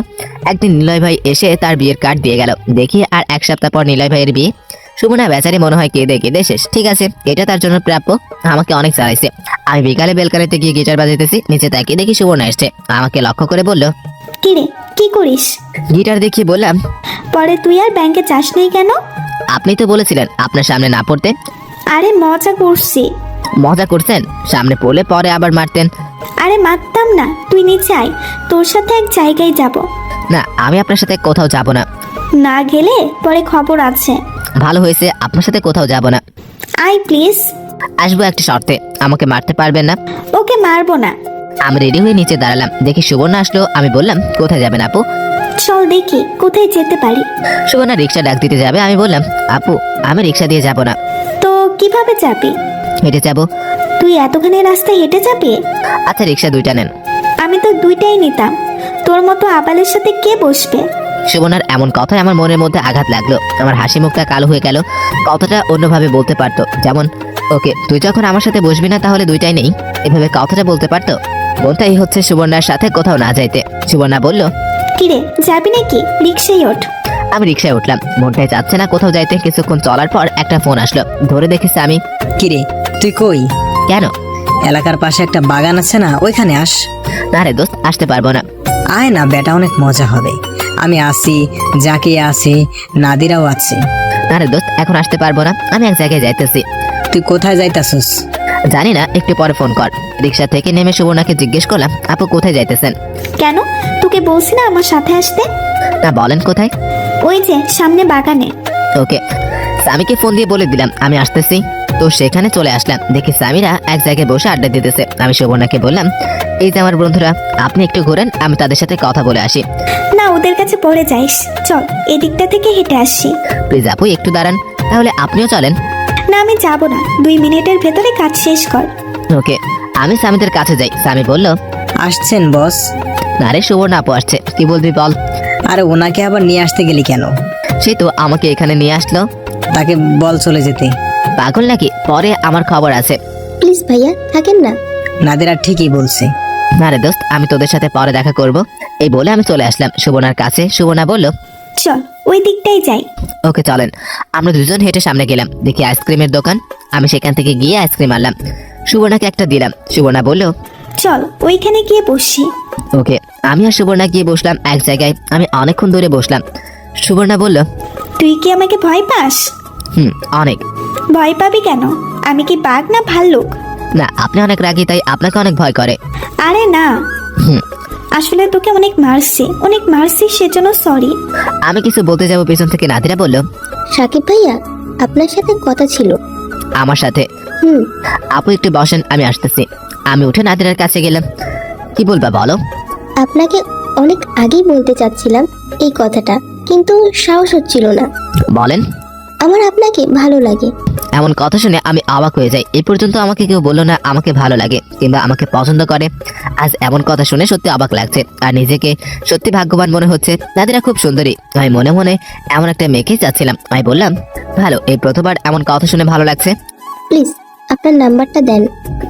একদিন নিলয় ভাই এসে তার বিয়ের কার্ড দিয়ে গেল। দেখি আর 1 সপ্তাহ পর নিলয় ভাইয়ের বিয়ে। সুবর্ণা বেচারি মনে হয় কেঁদে কেঁদে শেষ। ঠিক আছে, এটা তার জন্য প্রাপ্য। আমাকে অনেক চালাইছে। আমি বিকালে বেলকারিতে গিয়ে গিটার বাজাইতেছি। নিচে তাকিয়ে দেখি সুবর্ণা এসছে। আমাকে লক্ষ্য করে বলল, কি রে, কি করিস? গিটার দেখিয়ে বললাম, পরে তুই আর ব্যাংকে যাস নেই কেন? আপনি তো বলেছিলেন আপনার সামনে না পড়তে। আরে মজা করছি। মজা করছেন? সামনে পড়লে পরে আবার মারতেন। আরে মারতাম না, তুই নিচে আয়, তোর সাথে এক জায়গায় যাব। না, আমি আপনার সাথে কোথাও যাব না। না গেলে পরে খবর আছে। ভালো হয়েছে, আপনার সাথে কোথাও যাব না। আয় প্লিজ। আসবো একটা শর্তে, আমাকে মারতে পারবেন না। ওকে মারবো না। আমি রেডি হয়ে নিচে দাঁড়ালাম। দেখি সুবর্ণা আসলো। আমি বললাম, কোথায় যাবেন আপু? চল দেখি কোথায় যেতে পারি। সুবর্ণা রিক্সা ডাক দিতে যাবে। আমি বললাম, আপু আমি রিক্সা দিয়ে যাব না, তো কিভাবে যাবি? হেঁটে যাব। তুই এতখানি রাস্তায় হেঁটে যাবি? আচ্ছা, রিক্সা 2টা নেন। আমি তো 2টাই নিতাম। তোর মতো আবালের সাথে কে বসবে? সুবর্ণার এমন কথায় আমার মনের মধ্যে আঘাত লাগলো। আমার হাসি মুখটা কালো হয়ে গেল। কথাটা অন্যভাবে বলতে পারতো, যেমন, ওকে তুই যখন আমার সাথে বসবি না তাহলে 2টাই নেই, এভাবে কথাটা বলতে পারতো। বোনটাই হচ্ছে সুবর্ণার সাথে কোথাও না যাইতে। সুবর্ণা বলল, কিরে যাবি নাকি? রিক্সায় ওঠ। আমি রিক্সায় উঠলাম। মনটাই যাচ্ছে না কোথাও যাইতে। কিছুক্ষণ চলার পর একটা ফোন আসলো। ধরে দেখেছি আমি। কিরে, তুই কই? কেন? এলাকার পাশে একটা বাগান আছে না, ওইখানে আস। না রে দোস্ত, আসতে পারবো না। আয় না বেটা, অনেক মজা হবে। আমি আসি, জাকিয়া আছে, নাদিরাও আছে। না রে দোস্ত, এখন আসতে পারবো না। আমি এক জায়গায় যাইতেছি। তুই কোথায় যাইতাছস? জানি না, একটু পরে ফোন কর। রিক্সা থেকে নেমে সুবর্ণাকে জিজ্ঞেস করলাম, আপু কোথায় যাইতেছেন? কেন? তোকে বলছি না আমার সাথে আসতে? না, বলেন কোথায়? ওই যে সামনে বাগানে। ওকে। স্বামীকে ফোন দিয়ে বলে দিলাম আমি আসতেছি। তো সেখানে চলে আসলাম। দেখি স্বামীরা এক জায়গায় বসে আড্ডা দিতেছে। আমি সুবর্ণাকে বললাম, এই যে আমার বন্ধুরা, আপনি একটু ঘোরেন, আমি তাদের সাথে কথা বলে আসি। না, ওদের কাছে পড়ে যাইস। চল এদিকটা থেকে হেঁটে আসি। প্লিজ আপু একটু দাঁড়ান, তাহলে আপনিও চলেন। না, আমি যাব না। 2 মিনিটের ভেতরে কাজ শেষ কর। ওকে। আমি সামিদের কাছে যাই। সামি বলল, আসছেন বস? না রে, সুবর্ণা আপু আসছে, কি বলবি বল। আরে ওনাকে আবার নিয়ে আসতে গেলি কেন? সে তো আমাকে এখানে নিয়ে আসলো। তাকে বল চলে যেতে। পাগল নাকি? পরে আমার খবর আছে। প্লিজ ভাইয়া থাকেন না। নাদিরা ঠিকই বলছে। না রে দোস্ত, আমি তোদের সাথে পরে দেখা করব। এই বলে আমি চলে আসলাম সুবর্ণার কাছে। সুবর্ণা বলল, চল ওই দিকটাই যাই। ওকে চলেন। আমরা দুজন হেঁটে সামনে গেলাম, দেখি আইসক্রিমের দোকান। আমি সেখান থেকে গিয়ে আইসক্রিম আনলাম, সুবর্ণাকে একটা দিলাম। সুবর্ণা বলল, চল ওইখানে গিয়ে বসি। ওকে। আমি আর সুবর্ণা গিয়ে বসলাম এক জায়গায়। আমি অনেকক্ষণ ধরে বসলাম। সুবর্ণা বলল, তুই কি আমাকে ভয় পাস? অনেক। ভয় পাবি কেন? আমি কি বাঘ না ভাল্লুক? না, আপনি অনেক রাগী, তাই আপনাকে অনেক ভয় করে। আরে না, হুম। আসলে তোকে অনেক মারছি সেজন্য সরি। আমি কিছু বলতে যাব, পেছন থেকে নাদিরা বলল, সাকিব ভাইয়া আপনার সাথে কথা ছিল। আমার সাথে? আপু একটু বসেন, আমি আসতেছি। আমি উঠে নাদিরার কাছে গেলাম। কি বলবা বলো? আপনাকে অনেক আগেই বলতে চাচ্ছিলাম এই কথাটা, কিন্তু সাহস হচ্ছিল না। বলেন। আমার আপনাকে ভালো লাগে। এমন কথা শুনে আমি অবাক হয়ে যাই। এই পর্যন্ত আমাকে কেউ বললো না আমাকে ভালো লাগে কিংবা আমাকে পছন্দ করে। আজ এমন কথা শুনে সত্যি অবাক লাগছে আর নিজেকে সত্যি ভাগ্যবান মনে হচ্ছে। নাদিরা খুব সুন্দরী। আমি মনে মনে এমন একটা মেয়েকে চাচ্ছিলাম। আমি বললাম, ভালো, এই প্রথমবার এমন কথা শুনে ভালো লাগছে। প্লিজ আপনার নাম্বারটা দেন।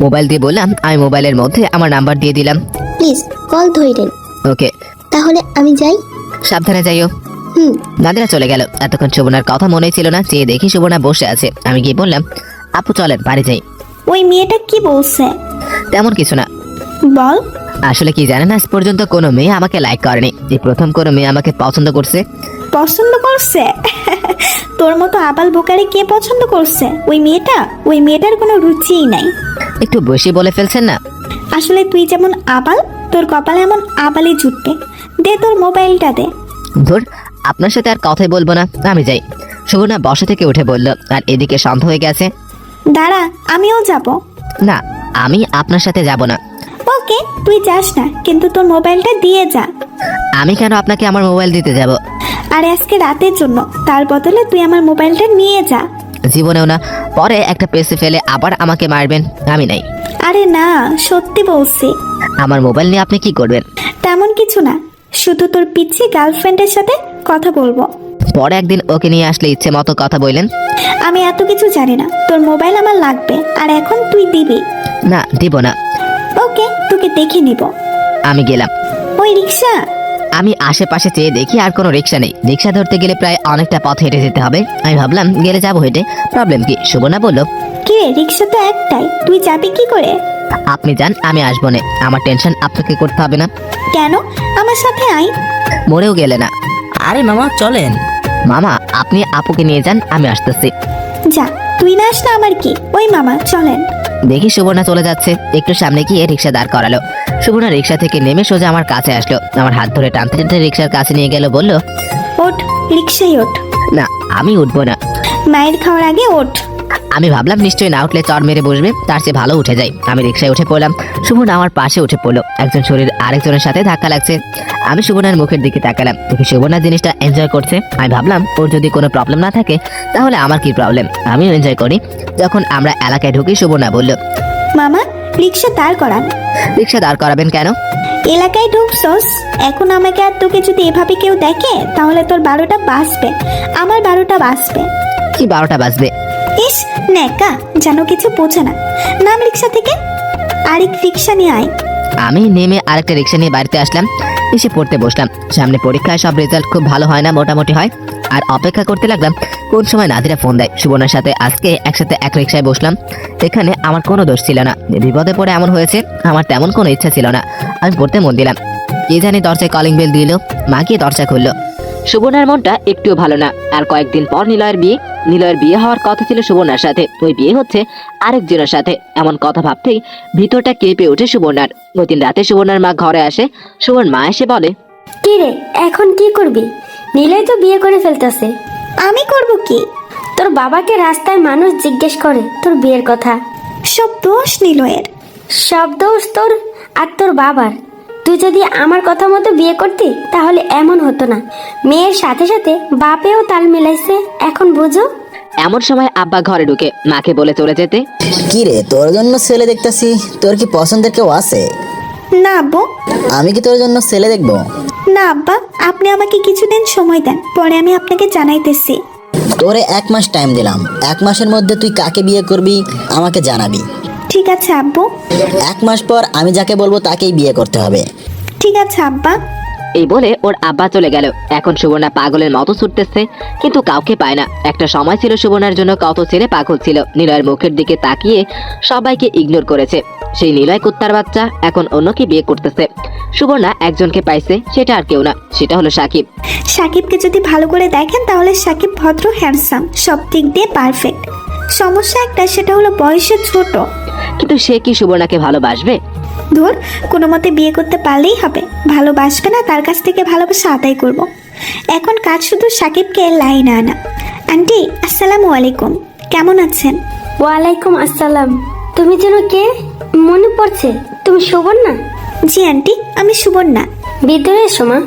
মোবাইল দিয়ে বললাম। আমি মোবাইলের মধ্যে আমার নাম্বার দিয়ে দিলাম। প্লিজ কল ধরেন। ওকে। তাহলে আমি যাই। সাবধানে যাইও। নাদিরা চলে গেল। এতক্ষণ সুবর্ণার কথা মনে ছিল না। চেয়ে দেখি সুবর্ণা বসে আছে। আমি গিয়ে বললাম, আপু চলেন বাড়ি যাই। ওই মেয়েটা কি বলছে? তেমন কিছু না। বল। আসলে কি জানেন, আজ পর্যন্ত কোনো মেয়ে আমাকে লাইক করেনি। এই প্রথম কোনো মেয়ে আমাকে পছন্দ করছে। পছন্দ করছে? তোর মতো আবাল বোকারে কে পছন্দ করছে? ওই মেয়েটার কোনো রুচিই নাই। একটু বেশি বলে ফেলছেন না? আসলে তুই যেমন আবাল, তোর কপালে এমন আবালই জুটবে। দে তোর মোবাইলটা দে। ধুর, আপনার সাথে আর কথাই বলবো না, আমি যাই। সুবর্ণা বসা থেকে উঠে বলল, আর এদিকে সন্ধ্যা হয়ে গেছে। দাঁড়া, আমিও যাব। না, আমি আপনার সাথে যাব না। ওকে, তুই যাস না, কিন্তু তোর মোবাইলটা দিয়ে যা। আমি কেন আপনাকে আমার মোবাইল দিতে যাব? আর আজকে রাতের জন্য, তার বদলে তুই আমার মোবাইলটা নিয়ে যা। জীবনেও না। পরে একটা পেছে ফেলে আবার আমাকে মারবেন, আমি নাই। আরে না, সত্যি বলছি। আমার মোবাইল নিয়ে আপনি কি করবেন? তেমন কিছু না, শুধু তোর পিচ্ছি গার্লফ্রেন্ডের সাথে কথা বলবো। পরে একদিন ওকে নিয়ে আসলে ইচ্ছে মতো কথা বললেন। আমি এত কিছু জানি না, তোর মোবাইল আমার লাগবে, আর এখন তুই দিবি। না, দিব না। ওকে, তোকে দেখে নিব। আমি গেলাম। ওই রিক্সা। আমি আশেপাশে চেয়ে দেখি আর কোনো রিক্সা নেই। রিক্সা ধরতে গেলে প্রায় অনেকটা পথ হেঁটে যেতে হবে। আমি ভাবলাম গেলে যাবো হেঁটে, প্রবলেম কি? সুবর্ণা বলল, কি রে, রিক্সা তো একটাই, তুই যাবি কি করে? আপনি যান, আমি আসবো না। আমার টেনশন আপনাকে করতে হবে না। কেন? আমার সাথে আয়। মরেও গেলে না। আরে মামা চলেন। মামা, আপনি আপুকে নিয়ে যান, আমি আসতেছি। যা, তুই না আসলে আমার কি? ওই মামা চলেন। দেখি সুবর্ণা চলে যাচ্ছে। একটু সামনে গিয়ে রিক্সা দাঁড় করালো। সুবর্ণা রিক্সা থেকে নেমে সোজা আমার কাছে আসলো। আমার হাত ধরে টানতে টানতে রিক্সার কাছে নিয়ে গেল। বলল, ওঠ, রিক্সায় ওঠ। না, আমি উঠবো না। মায়ের খাওয়ার আগে ওঠ। আমি ভাবলাম নিশ্চয়ই না উঠলে চড় মেরে বসবে, তার চেয়ে ভালো উঠে যাই। আমি রিক্সায় উঠে পড়লাম। সুবর্ণা আমার পাশে উঠে পড়লো। একজন শরীর আরেকজনের সাথে ধাক্কা লাগছে। আমি সুবর্ণার মুখের দিকে তাকালাম, দেখি সুবর্ণা জিনিসটা এনজয় করছে। আমি ভাবলাম ওর যদি কোনো প্রবলেম না থাকে তাহলে আমার কি প্রবলেম, আমিও এনজয় করি। যখন আমরা এলাকায় ঢুকি, সুবর্ণা বলল, মামা, রিক্সা দাঁড় করান। রিক্সা দাঁড় করাবেন কেন? এলাকায় ঢুকছস, এখন আমাকে আর তোকে যদি এভাবে কেউ দেখে তাহলে তোর 12টা বাজবে, আমার 12টা বাজবে। কি 12টা বাজবে? ইস নেকা, যেন কিছু বোঝে না। নাম রিক্সা থেকে, আরেক রিক্সা নিয়ে আয়। আমি নেমে আরেকটা রিক্সা নিয়ে বাড়িতে আসলাম। এসে পড়তে বসলাম। সামনে পরীক্ষায় সব রেজাল্ট খুব ভালো হয় না, মোটামুটি হয়। আর অপেক্ষা করতে লাগলাম কোন সময় নাদিরা ফোন দেয়। সুবর্ণার সাথে আজকে একসাথে এক রিক্সায় বসলাম। এখানে আমার কোনো দোষ ছিল না। বিপদে পড়ে এমন হয়েছে, আমার তেমন কোনো ইচ্ছা ছিল না। আমি পড়তে মন দিলাম। কে জানি দরজায় কলিং বেল দিল। মা গিয়ে দরজা খুললো। সুবর্ণার মনটা একটুও ভালো না। আর কয়েকদিন পর নিলয়ের বিয়ে হওয়ার কথা ছিল সুবর্ণার সাথে। ওই বিয়ে হচ্ছে আরেকজনের সাথে। এমন কথা ভাবতেই ভিতরটা কেঁপে ওঠে সুবর্ণার। ওই দিন রাতে সুবর্ণার মা ঘরে আসে। সুবর্ণ মা এসে বলে, কি রে, এখন কি করবি? নিলয় তো বিয়ে করে ফেলতেছে। আমি করব কি? তোর বাবাকে রাস্তায় মানুষ জিজ্ঞেস করে তোর বিয়ের কথা। সব দোষ নিলয়ের। সব দোষ তোর আর তোর বাবার। তুই যদি আমার কথা মতো বিয়ে করতি তাহলে এমন হতো না। মেয়ের সাথে সাথে বাপেও তাল মিলাইছে, এখন বুঝো। এমন সময় আব্বা ঘরে ঢুকে মাকে বলে চলে যেতে। কি রে, তোর জন্য ছেলে দেখতাছি, তোর কি পছন্দের কেউ আছে? না আব্বু, আমি কি তোর জন্য ছেলে দেখবো? না আব্বা, আপনি আমাকে কিছুদিন সময় দেন, পরে আমি আপনাকে জানাইতেছি। তোরে 1 মাস টাইম দিলাম, 1 মাসের মধ্যে তুই কাকে বিয়ে করবি আমাকে জানাবি। ঠিক আছে আব্বু। 1 মাস পর আমি যাকে বলবো তাকেই বিয়ে করতে হবে। ঠিক আছে আব্বা। এই বলে ওর আব্বা চলে গেল। এখন সুবর্ণা পাগলের মতো ছুটতেছে, কিন্তু কাউকে পায় না। একটা সময় ছিল সুবর্ণার জন্য কত ছেলে পাগল ছিল। নিলয়ের মুখের দিকে তাকিয়ে সবাইকে ইগনোর করেছে। সেই নিলয় কুত্তার বাচ্চা এখন অন্যকে বিয়ে করতেছে। সুবর্ণা একজনকে পাইছে, সেটা আর কেউ না, সেটা হলো সাকিব। সাকিবকে যদি ভালো করে দেখেন তাহলে সাকিব ভদ্র, হ্যান্ডসাম, সব দিক দিয়ে পারফেক্ট। সমস্যা একটা, সেটা হলো বয়সে ছোট। কিন্তু সে কি সুবর্ণাকে ভালোবাসবে? ধর, কোনো মতে বিয়ে করতে পারলেই হবে। ভালোবাসবে না, তার কাছ থেকে ভালোবাসা আদায় করব। এখন কাজ শুধু সাকিবকে লাইনে আনা। আন্টি আসসালামু আলাইকুম, কেমন আছেন? ওয়ালাইকুম আসসালাম। তুমি যেন কে মনে পড়ছে, তুমি সুবর্ণা? জি আন্টি, আমি সুবর্ণা। ভিতরে এসো মা।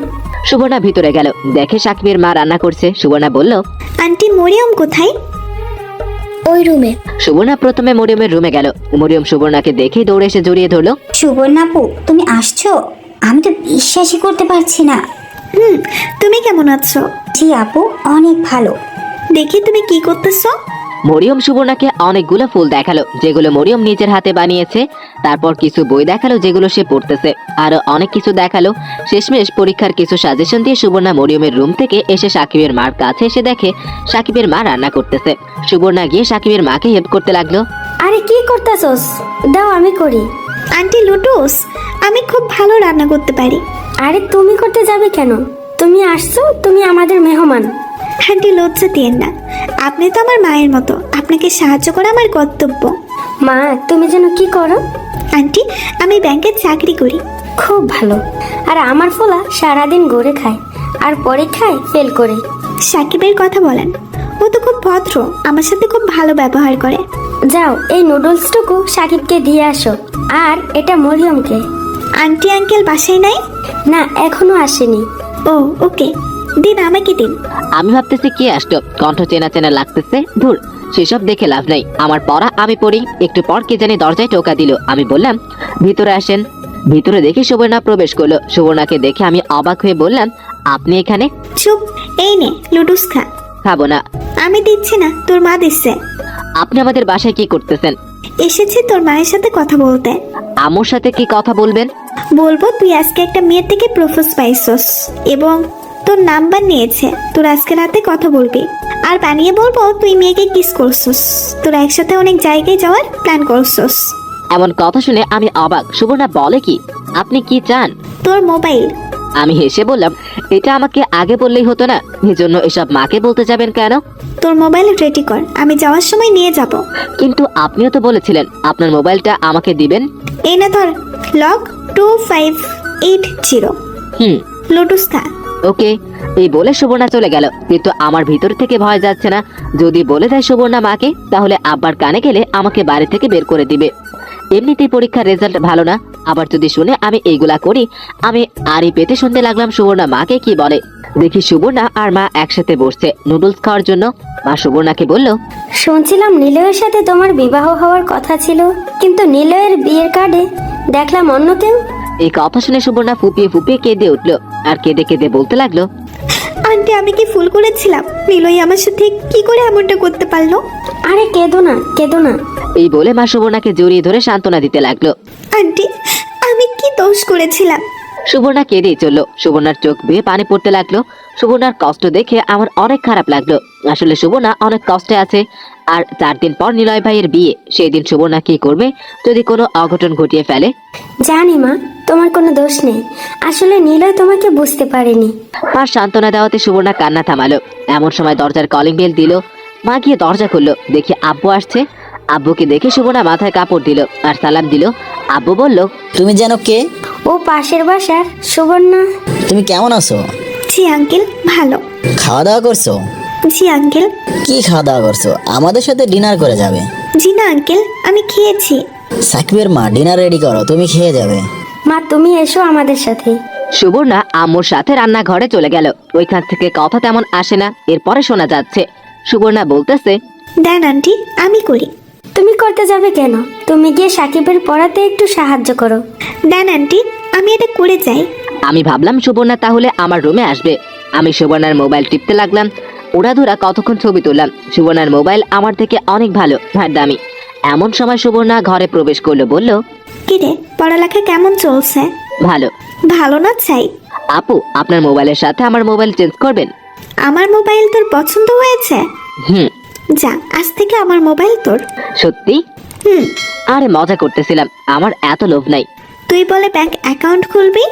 সুবর্ণা ভিতরে গেল, দেখে সাকিবের মা রান্না করছে। সুবর্ণা বলল, আন্টি মরিয়ম কোথায়? ওই রুমে। সুবর্ণা প্রথমে মরিয়মের রুমে গেল। মরিয়ম সুবর্ণাকে দেখে দৌড়ে এসে জড়িয়ে ধরলো। সুবর্ণাপু, তুমি আসছো? আমি তো বিশ্বাসই করতে পারছি না। তুমি কেমন আছো? জি আপু, অনেক ভালো। দেখি তুমি কি করতেছো। মরিয়ম সুবর্ণাকে অনেকগুলো ফুল দেখালো, যেগুলো মরিয়ম নিজের হাতে বানিয়েছে। তারপর কিছু বই দেখালো, যেগুলো সে পড়তেছে। আরো অনেক কিছু দেখালো। শেষমেশ পরীক্ষার কিছু সাজেশন দিয়ে সুবর্ণা মরিয়মের রুম থেকে এসে সাকিবের মার কাছে এসে দেখে সাকিবের মা রান্না করতেছে। সুবর্ণা গিয়ে সাকিবের মাকে হেল্প করতে লাগলো। আরে কি করতেছস? দাও আমি করি। আন্টি লুটুস, আমি খুব ভালো রান্না করতে পারি। আরে তুমি করতে যাবে কেন? তুমি আসছো, তুমি আমাদের মেহমান। আন্টি লজ্জা দিয়েন না, আপনি তো আমার মায়ের মতো, আপনাকে সাহায্য করা আমার কর্তব্য। মা, তুমি যেন কি করো? আন্টি আমি ব্যাংকে চাকরি করি। খুব ভালো। আর আমার ফোলা সারাদিন ঘুরে খায় আর পরীক্ষায় ফেল করে। সাকিবের কথা বলেন, ও তো খুব ভদ্র, আমার সাথে খুব ভালো ব্যবহার করে। যাও, এই নুডলসটুকু সাকিবকে দিয়ে আসো। আর এটা মরিয়মকে। আন্টি আঙ্কেল বাসায় নাই? না, এখনো আসেনি। ও ওকে, দিন আমাকে দিন। আমি ভাবতেছি কে আসলো, কণ্ঠ চেনা চেনা লাগতেছে। ধুর, সেসব দেখে লাভ নাই, আমার পড়া আমি পড়ি। একটু পর কে জানি দরজায় টোকা দিল। আমি বললাম, ভিতরে আসেন। ভিতরে দেখি সুবর্ণা প্রবেশ করলো। সুবর্ণাকে দেখে আমি অবাক হয়ে বললাম, আপনি এখানে? চুপ, এই নে লুডুস খা। খাবো না। আমি দিচ্ছি না, তোর মা দিচ্ছে। আপনি আমাদের বাসায় কি করতেছেন? এসেছি তোর মায়ের সাথে কথা বলতে। আম্মুর সাথে কি কথা বলবেন? বলবো তুই আজকে একটা মেয়ের থেকে প্রপোজ পাইছস এবং তোর নাম্বার নিয়েছে, তোর আজকে রাতে কথা বলবি। আর বানিয়ে বলবো তুই মেয়েকে কিস করছস, তোর একসাথে অনেক জায়গায় যাওয়ার প্ল্যান করছস। এমন কথা শুনে আমি অবাক। সুবর্ণা বলে কি? আপনি কি চান? তোর মোবাইল। আমি হেসে বললাম, এটা আমাকে আগে বললেই হতো না? এজন্য এসব মাকে বলতে যাবেন কেন? তোর মোবাইল রেডি কর, আমি যাওয়ার সময় নিয়ে যাব। কিন্তু আপনিও তো বলেছিলেন আপনার মোবাইলটা আমাকে দিবেন। এই না ধর, লক 2580। হুম, লুডুস খা। ওকে। এই বলে সুবর্ণা চলে গেল। কিন্তু আমার ভিতর থেকে ভয় যাচ্ছে না। যদি বলে দেয় সুবর্ণা মাকে, তাহলে আব্বার কানে গেলে আমাকে বাড়ি থেকে বের করে দিবে। এমনিতেই পরীক্ষার রেজাল্ট ভালো না, আবার যদি শুনে আমি এইগুলা করি। আমি আরই পেতে শুনতে লাগলাম সুবর্ণা মাকে কি বলে। দেখি সুবর্ণা আর মা একসাথে বসছে নুডলস খাওয়ার জন্য। মা সুবর্ণাকে বলল, শুনছিলাম নিলয়ের সাথে তোমার বিবাহ হওয়ার কথা ছিল, কিন্তু নিলয়ের বিয়ের কার্ডে দেখলাম অন্য কেউ। এই কথা শুনে সুবর্ণা ফুপিয়ে ফুপিয়ে কেঁদে উঠলো। আর কেঁদে কেঁদে বলতে লাগলো, আন্টি আমি কি ভুল করেছিলাম? নিলয় আমার সাথে কি করে এমনটা করতে পারলো? আরে কেঁদো না, কেঁদো না। এই বলে মা সুবর্ণাকে জড়িয়ে ধরে সান্ত্বনা দিতে লাগলো। আন্টি আমি কি দোষ করেছিলাম? সুবর্ণা কেঁদেই চলল। সুবর্ণার চোখ বেয়ে পানি পড়তে লাগলো। সুবর্ণার কষ্ট দেখে আমার অনেক খারাপ লাগলো। আসলে সুবর্ণা অনেক কষ্টে আছে। আর 4 দিন পর নিলয় ভাইয়ের বিয়ে। সেই দিন সুবর্ণা কি করবে যদি কোনো অঘটন ঘটিয়ে ফেলে? জানি মা, তোমার কোনো দোষ নেই। আসলে নিলয় তোমাকে বুঝতে পারেনি। মার সান্ত্বনা দেওয়াতে সুবর্ণা কান্না থামালো। এমন সময় দরজার কলিং বেল দিল। মা গিয়ে দরজা খুললো, দেখি আব্বু আসছে। আব্বুকে দেখে সুবর্ণা মাথায় কাপড় দিল আর সালাম দিল। আব্বু বলল, তুমি যেন কে? ও পাশের বাসার সুবর্ণা। তুমি কেমন আছো? জি আঙ্কেল, ভালো। খাওয়া দাওয়া করছো? জি আঙ্কেল। কি খাওয়া দাওয়া করছো? আমাদের সাথে ডিনার করে যাবে। জি না আঙ্কেল, আমি খেয়েছি। সাকিবের মা ডিনার রেডি করো, তুমি খেয়ে যাবে। মা তুমি এসো আমাদের সাথে। সুবর্ণা আম্মুর সাথে রান্নাঘরে চলে গেল। ওইখান থেকে কথা তেমন আসে না। এরপরে শোনা যাচ্ছে সুবর্ণা বলতেছে, দেন আন্টি, আমি করি। তুমি করতে যাবে কেন? তুমি গিয়ে সাকিবের পড়াতে একটু সাহায্য করো। দেন আন্টি, আমি এটা করে যাই। আমি ভাবলাম সুবর্ণা তাহলে আমার রুমে আসবে। আমি সুবর্ণার মোবাইল টিপতে লাগলাম। ওড়াধুরা কতক্ষণ ছবি তুললাম। সুবর্ণার মোবাইল আমার থেকে অনেক ভালো আর দামি। এমন সময় সুবর্ণা ঘরে প্রবেশ করলো, বলল, কিরে, পড়ালেখা কেমন চলছে? ভালো। ভালো না চাই? আপু, আপনার মোবাইলের সাথে আমার মোবাইল চেঞ্জ করবেন? আমার মোবাইল তোর পছন্দ হয়েছে? হুম। যা, আজ থেকে আমার মোবাইল তোর। সত্যি? হুম। আরে মজা করতেছিলাম, আমার এত লোভ নাই। তুই বলে ব্যাংক অ্যাকাউন্ট খুলবি?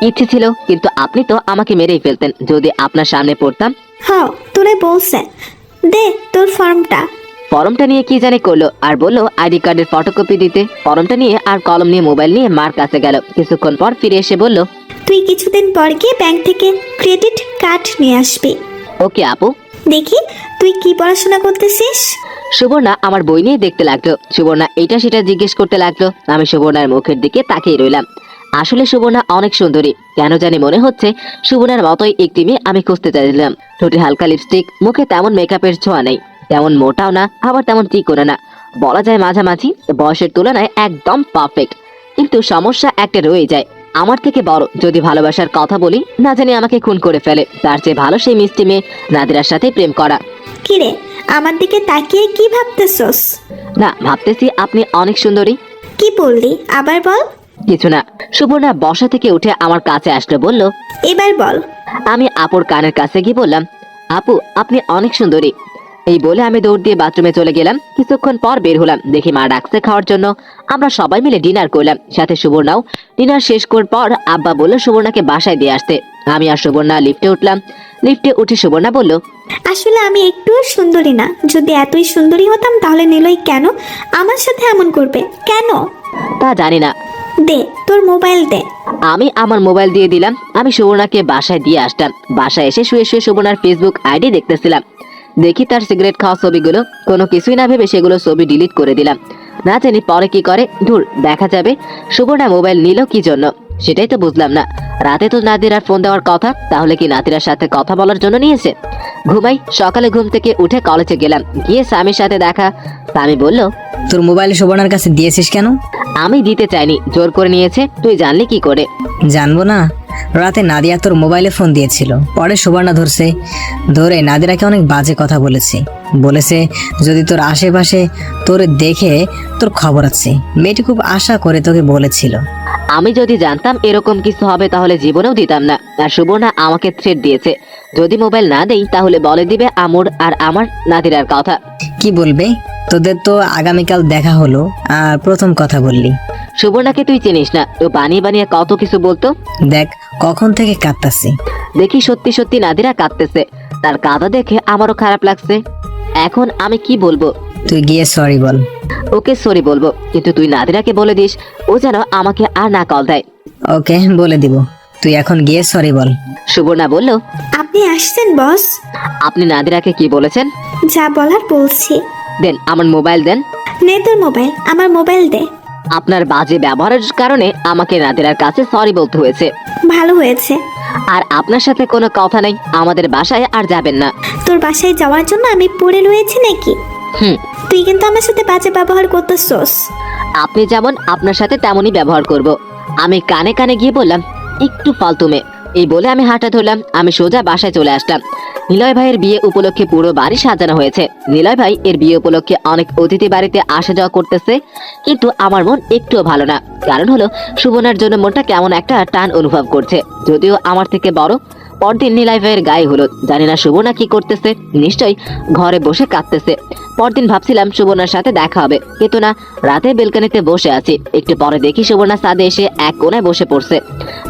ইচ্ছে ছিল, কিন্তু আপনি তো আমাকে মেরেই ফেলতেন যদি আপনার সামনে পড়তাম। হ, তোরে বলছে। দে তোর ফর্মটা। ফর্মটা নিয়ে কি জানি করলো আর বললো আইডি কার্ডের ফটোকপি দিতে। ফর্মটা নিয়ে আর কলম নিয়ে মোবাইল নিয়ে মার কাছে গেল। কিছুক্ষণ পর ফিরে এসে বলল, তুই কিছুদিন পর গিয়ে ব্যাংক থেকে ক্রেডিট কার্ড নিয়ে আসবি। ওকে আপু। দেখি তুই কি পড়াশোনা করতেছিস। সুবর্ণা আমার বই নিয়ে দেখতে লাগলো। সুবর্ণা এটা সেটা জিজ্ঞেস করতে লাগলো। আমি সুবর্ণার মুখের দিকে তাকিয়ে রইলাম। আসলে সুবর্ণা অনেক সুন্দরী। কেন জানি মনে হচ্ছে সুবর্ণার মতোই একটি মেয়ে আমি খুঁজতে চাইছিলাম। ঠোঁটে হালকা লিপস্টিক, মুখে তেমন মেকআপের ছোঁয়া নেই, তেমন মোটাও না আবার তেমন চিকনও না, বলা যায় মাঝামাঝি। বয়সের তুলনায় একদম পারফেক্ট। কিন্তু সমস্যা একটা রয়ে যায়, আমার থেকে বড়। যদি ভালোবাসার কথা বলি, না জানি আমাকে খুন করে ফেলে। তার চেয়ে ভালো সেই মিষ্টি মেয়ে নাদিরার সাথে প্রেম করা। কিরে, আমার দিকে তাকিয়ে কি ভাবতেছস? না, ভাবতেছি আপনি অনেক সুন্দরী। কি বললি, আবার বল। কিছু না। সুবর্ণা বসা থেকে উঠে আমার কাছে আসলো, বলল, এবার বল। আমি আপুর কানের কাছে গিয়ে বললাম, আপু আপনি অনেক সুন্দরী। এই বলে আমি দৌড় দিয়ে বাথরুমে চলে গেলাম। কিছুক্ষণ পর বের হলাম, দেখি মা ডাকছে খাওয়ার জন্য। আমরা সবাই মিলে ডিনার করলাম, সাথে সুবর্ণাও। ডিনার শেষ করার পর আব্বা বলল সুবর্ণাকে বাসায় দিয়ে আসতে। আমি আর সুবর্ণা লিফটে উঠলাম। লিফটে উঠে সুবর্ণা বলল, আসলে আমি একটুও সুন্দরী না। যদি এতই সুন্দরী হতাম তাহলে নিলয় কেন আমার সাথে এমন করবে? কেন? তা জানি না। দে তোর মোবাইল দে। আমি আমার মোবাইল দিয়ে দিলাম। আমি সুবর্ণাকে বাসায় দিয়ে আসলাম। বাসায় এসে শুয়ে শুয়ে সুবর্ণার ফেসবুক আইডি দেখতেছিলাম। দেখি তার সিগারেট খাওয়া ছবিগুলো। কোনো কিছুই না ভেবে সেগুলো ছবি ডিলিট করে দিলাম। না জানি পরে কি করে। ধুর, দেখা যাবে। সুবর্ণা মোবাইল নিল কি জন্য সেটাই তো বুঝলাম না। রাতে তো নাদিরার ফোন দেওয়ার কথা, তাহলে কি নাদিরার সাথে কথা বলার জন্য নিয়েছে? ঘুমাই। সকালে ঘুম থেকে উঠে কলেজে গেলাম। গিয়ে স্বামীর সাথে দেখা। স্বামী বলল, তোর মোবাইল সুবর্ণার কাছে দিয়েছিস কেন? আমি দিতে চাইনি, জোর করে নিয়েছে। তুই জানলি কি করে? জানবো না। রাতে নাদিয়া তোর মোবাইলে ফোন দিয়েছিল, পরে সুবর্ণা ধরছে। ধরে নাদিরাকে অনেক বাজে কথা বলেছে যদি তোর আশেপাশে তোর দেখে তোর খবর আছে। মেয়েটি খুব আশা করে তোকে বলেছিল। আমি যদি জানতাম এরকম কিছু হবে তাহলে জীবনেও দিতাম না। আর সুবর্ণা আমাকে থ্রেট দিয়েছে, যদি মোবাইল না দেই তাহলে বলে দিবে আমর আর আমার নাদিরার কথা। কি বলবে? তোদের তো আগামীকাল দেখা হলো আর প্রথম কথা বললি। সুবর্ণাকে তুই চিনিস না, ও বানিয়ে বানিয়ে কত কিছু বলতো। দেখ কখন থেকে কাঁদতাছি। দেখি সত্যি সত্যি নাদিরা কাঁদতেছে। তার কাঁদা দেখে আমারও খারাপ লাগছে। এখন আমি কি বলবো? তুই গিয়ে সরি বল। ওকে সরি বলবো, কিন্তু তুই নাদিরাকে বলে দিস ও যেন আমাকে আর না কল দেয়। ওকে, বলে দিব। তুই এখন গিয়ে সরি বল। সুবর্ণা বলল, আপনি আসছেন বস? আপনি নাদিরাকে কি বলেছেন? যা বলার বলছি। দেন আমার মোবাইল দেন। নে তোর মোবাইল, আমার মোবাইল দে। আপনার বাজে ব্যবহারের কারণে আমাকে নাদিরার কাছে সরি বলতে হয়েছে। ভালো হয়েছে। আর আপনার সাথে কোনো কথা নেই, আমাদের বাসায় আর যাবেন না। তোর বাসায় যাওয়ার জন্য আমি পড়ে রয়েছি নাকি? হুম। তুই কিন্তু আমার সাথে বাজে ব্যবহার করতেছস। আপনি যেমন আপনার সাথে তেমনই ব্যবহার করব। আমি কানে কানে গিয়ে বললাম, একটু ফালতু মেয়ে। এই বলে আমি হাঁটা ধরলাম। আমি সোজা বাসায় চলে আসলাম। নিলয় ভাইয়ের বিয়ে উপলক্ষে পুরো বাড়ি সাজানো হয়েছে। নিলয় ভাই এর বিয়ে উপলক্ষে অনেক অতিথি বাড়িতে আসা যাওয়া করতেছে, কিন্তু আমার মন একটুও ভালো না। কারণ হলো সুবর্ণার জন্য মনটা কেমন একটা টান অনুভব করছে, যদিও আমার থেকে বড়। পরদিন নিলয় ভাইয়ের গায়ে হলুদ। জানি না সুবর্ণা কি করতেছে, নিশ্চয়ই ঘরে বসে কাঁদতেছে। পরদিন ভাবছিলাম সুবর্ণার সাথে দেখা হবে, কিন্তু না। রাতে বেলকানিতে বসে আছি, একটু পরে দেখি সুবর্ণা ছাদে এসে এক কোণায় বসে পড়ছে।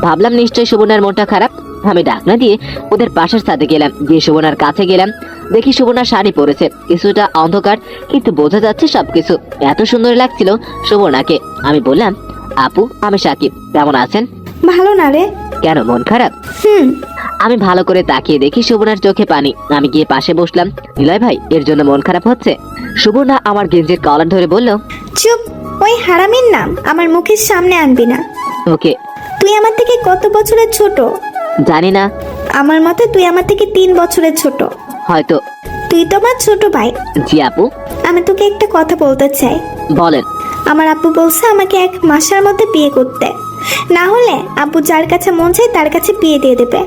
ভাবলাম নিশ্চয়ই সুবর্ণার মনটা খারাপ। আমি ডাকনা দিয়ে ওদের পাশের ছাদে গেলাম। গিয়ে সুবর্ণার কাছে গেলাম। দেখি সুবর্ণা শাড়ি পরেছে, কিছুটা অন্ধকার কিন্তু বোঝা যাচ্ছে সবকিছু। এত সুন্দর লাগছিল সুবর্ণাকে। আমি বললাম, আপু আমি সাকিব, কেমন আছেন? ভালো না রে। কেন, মন খারাপ? আমি ভালো করে তাকিয়ে দেখি সুবর্ণার চোখে পানি। আমি গিয়ে পাশে বসলাম। নিলয় ভাই এর জন্য মন খারাপ হচ্ছে? সুবর্ণা আমার গেঞ্জির কলার ধরে বলল, চুপ। ওই হারামির নাম আমার মুখের সামনে আনবি না। ওকে। তুই আমার থেকে কত বছরের ছোট? জানি না। আমার মতে তুই আমার থেকে 3 বছরের ছোট। হয়তো। তুই তো আমার ছোট ভাই। জি আপু। আমি তোকে একটা কথা বলতে চাই। বলেন। আমার আব্বু বলছে আমাকে 1 মাসের মধ্যে বিয়ে করতে, না হলে আব্বু যার কাছে মন চায় তার কাছে বিয়ে দিয়ে দেবে।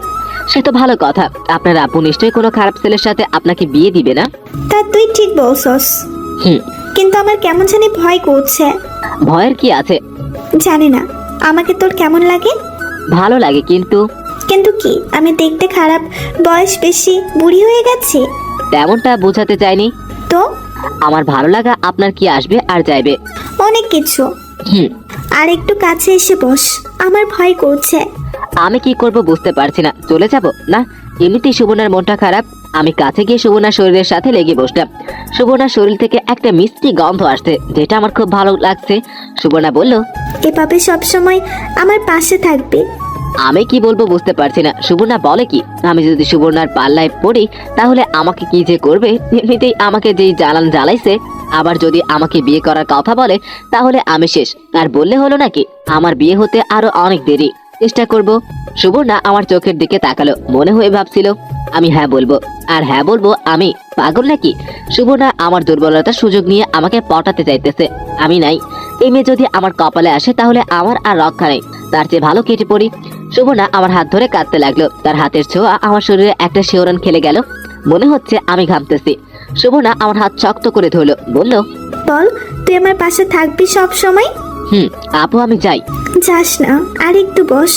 সে তো ভালো কথা, আপনার আব্বু নিশ্চয়ই কোনো খারাপ ছেলের সাথে আপনাকে বিয়ে দিবে না। তা তুই ঠিক বলছস, হুম। কিন্তু আমার কেমন জানি ভয় করছে। ভয়ের কি আছে? জানি না, আমাকে তোর কেমন লাগে? ভালো লাগে, কিন্তু কিন্তু কি, আমি দেখতে খারাপ, বয়স বেশি, বুড়ি হয়ে গেছি? তেমনটা বোঝাতে চাইনি। তো আমার ভালো লাগা আপনার কি আসবে আর যাইবে? অনেক কিছু। হুম। আর একটু কাছে এসে বস, আমার ভয় করছে। আমি কি করব বুঝতে পারছি না। চলে যাব না, এমনিতেই সুবর্ণার মনটা খারাপ। আমি কাছে গিয়ে সুবর্ণার শরীরের সাথে লেগে বসলাম। সুবর্ণার শরীর থেকে একটা মিষ্টি গন্ধ আসছে, যেটা আমার খুব ভালো লাগছে। সুবর্ণা বলল, এভাবে সবসময় আমার পাশে থাকবে। আমি কি বলবো বুঝতে পারছি না। সুবর্ণা বলে কি, আমি যদি সুবর্ণার পাল্লায় পড়ি তাহলে আমাকে কি যে করবে। এমনিতেই আমাকে যেই জ্বালান জ্বালাইছে, আবার যদি আমাকে বিয়ে করার কথা বলে তাহলে আমি শেষ। আর বললে হলো নাকি, আমার বিয়ে হতে আরো অনেক দেরি, চেষ্টা করব। সুবর্ণা আমার চোখের দিকে তাকালো, মনে হয়ে ভাবছিল আমি হ্যাঁ বলবো। আর হ্যাঁ বলবো, আমি পাগল নাকি? সুবর্ণা আমার দুর্বলতার সুযোগ নিয়ে আমাকে পটাতে চাইতেছে। আমি নাই, এই মেয়ে যদি আমার কপালে আসে তাহলে আমার আর রক্ষা নেই, তার চেয়ে ভালো কেটে পড়ি। সুবর্ণা আমার হাত ধরে কাঁদতে লাগলো। তার হাতের ছোঁয়া আমার শরীরে একটা শিহরণ খেলে গেল, মনে হচ্ছে আমি ঘামতেছি। সুবর্ণা আমার হাত শক্ত করে ধরলো, বলল, বল, তুই আমার পাশে থাকবি সব সময়? হুম আপু, আমি যাই। যাস না, আর একটু বস।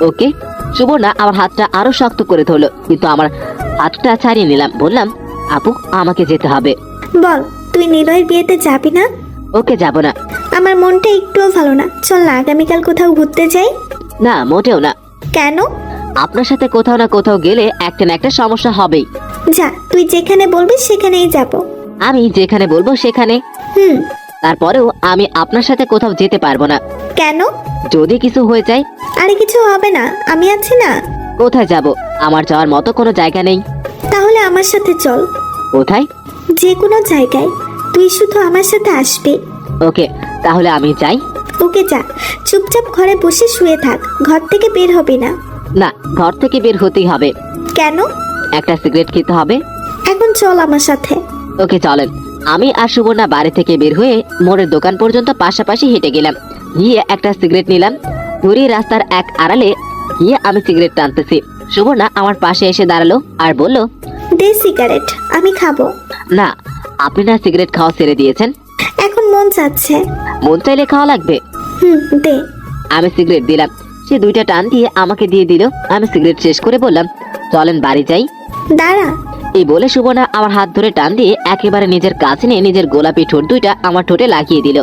ওকে। সুবর্ণা আমার হাতটা আরো শক্ত করে ধরলো, কিন্তু আমার হাতটা ছাড়িয়ে নিলাম। বললাম, আপু আমাকে যেতে হবে। বল, তুই নিলয়ের বিয়েতে যাবি না? ওকে, যাব না। আমার মনটা একটুও ভালো না, চল না আগামীকাল কোথাও ঘুরতে যাই। না, মোটেও না। কেন? আপনার সাথে কোথাও না কোথাও গেলে একটা না একটা সমস্যা হবেই। যা, তুই যেখানে বলবি সেখানেই যাব। আমি যেখানে বলবো সেখানে। হুম। তারপরেও আমি আপনার সাথে কোথাও যেতে পারবো না। কেন? যদি কিছু হয়ে যায়? আরে কিছু হবে না, আমি আছি না। কোথায় যাব? আমার যাওয়ার মতো কোনো জায়গা নেই। তাহলে আমার সাথে চল। কোথায়? যে কোনো জায়গায়, তুই শুধু আমার সাথে আসবি। ওকে, তাহলে আমি যাই। ওকে, যা। চুপচাপ ঘরে বসে শুয়ে থাক, ঘর থেকে বের হবি না। না, ঘর থেকে বের হতেই হবে। কেন? একটা সিগারেট খেতে হবে। এখন চল আমার সাথে। ওকে, চলেন। আমি আর সুবর্ণা বাড়ি থেকে বের হয়ে মোড়ের দোকান পর্যন্ত পাশাপাশি হেঁটে গেলাম। গিয়ে একটা সিগারেট নিলাম। ঘুরিয়ে রাস্তার এক আড়ালে গিয়ে আমি সিগারেট টানতেছি। সুবর্ণা আমার পাশে এসে দাঁড়ালো আর বলল, দে সিগারেট, আমি খাবো। না, আপনি না সিগারেট খাওয়া ছেড়ে দিয়েছেন? এখন মন চাচ্ছে। মন চাইলে খাওয়া লাগবে। দে। আমি সিগারেট দিলাম। সে 2টা টান দিয়ে আমাকে দিয়ে দিল। আমি সিগারেট শেষ করে বললাম, চলেন বাড়ি যাই। দাঁড়া। এই বলে সুবর্ণা আমার হাত ধরে টান দিয়ে একেবারে নিজের কাছে নিয়ে নিজের গোলাপি ঠোঁট 2টা আমার ঠোঁটে লাগিয়ে দিল।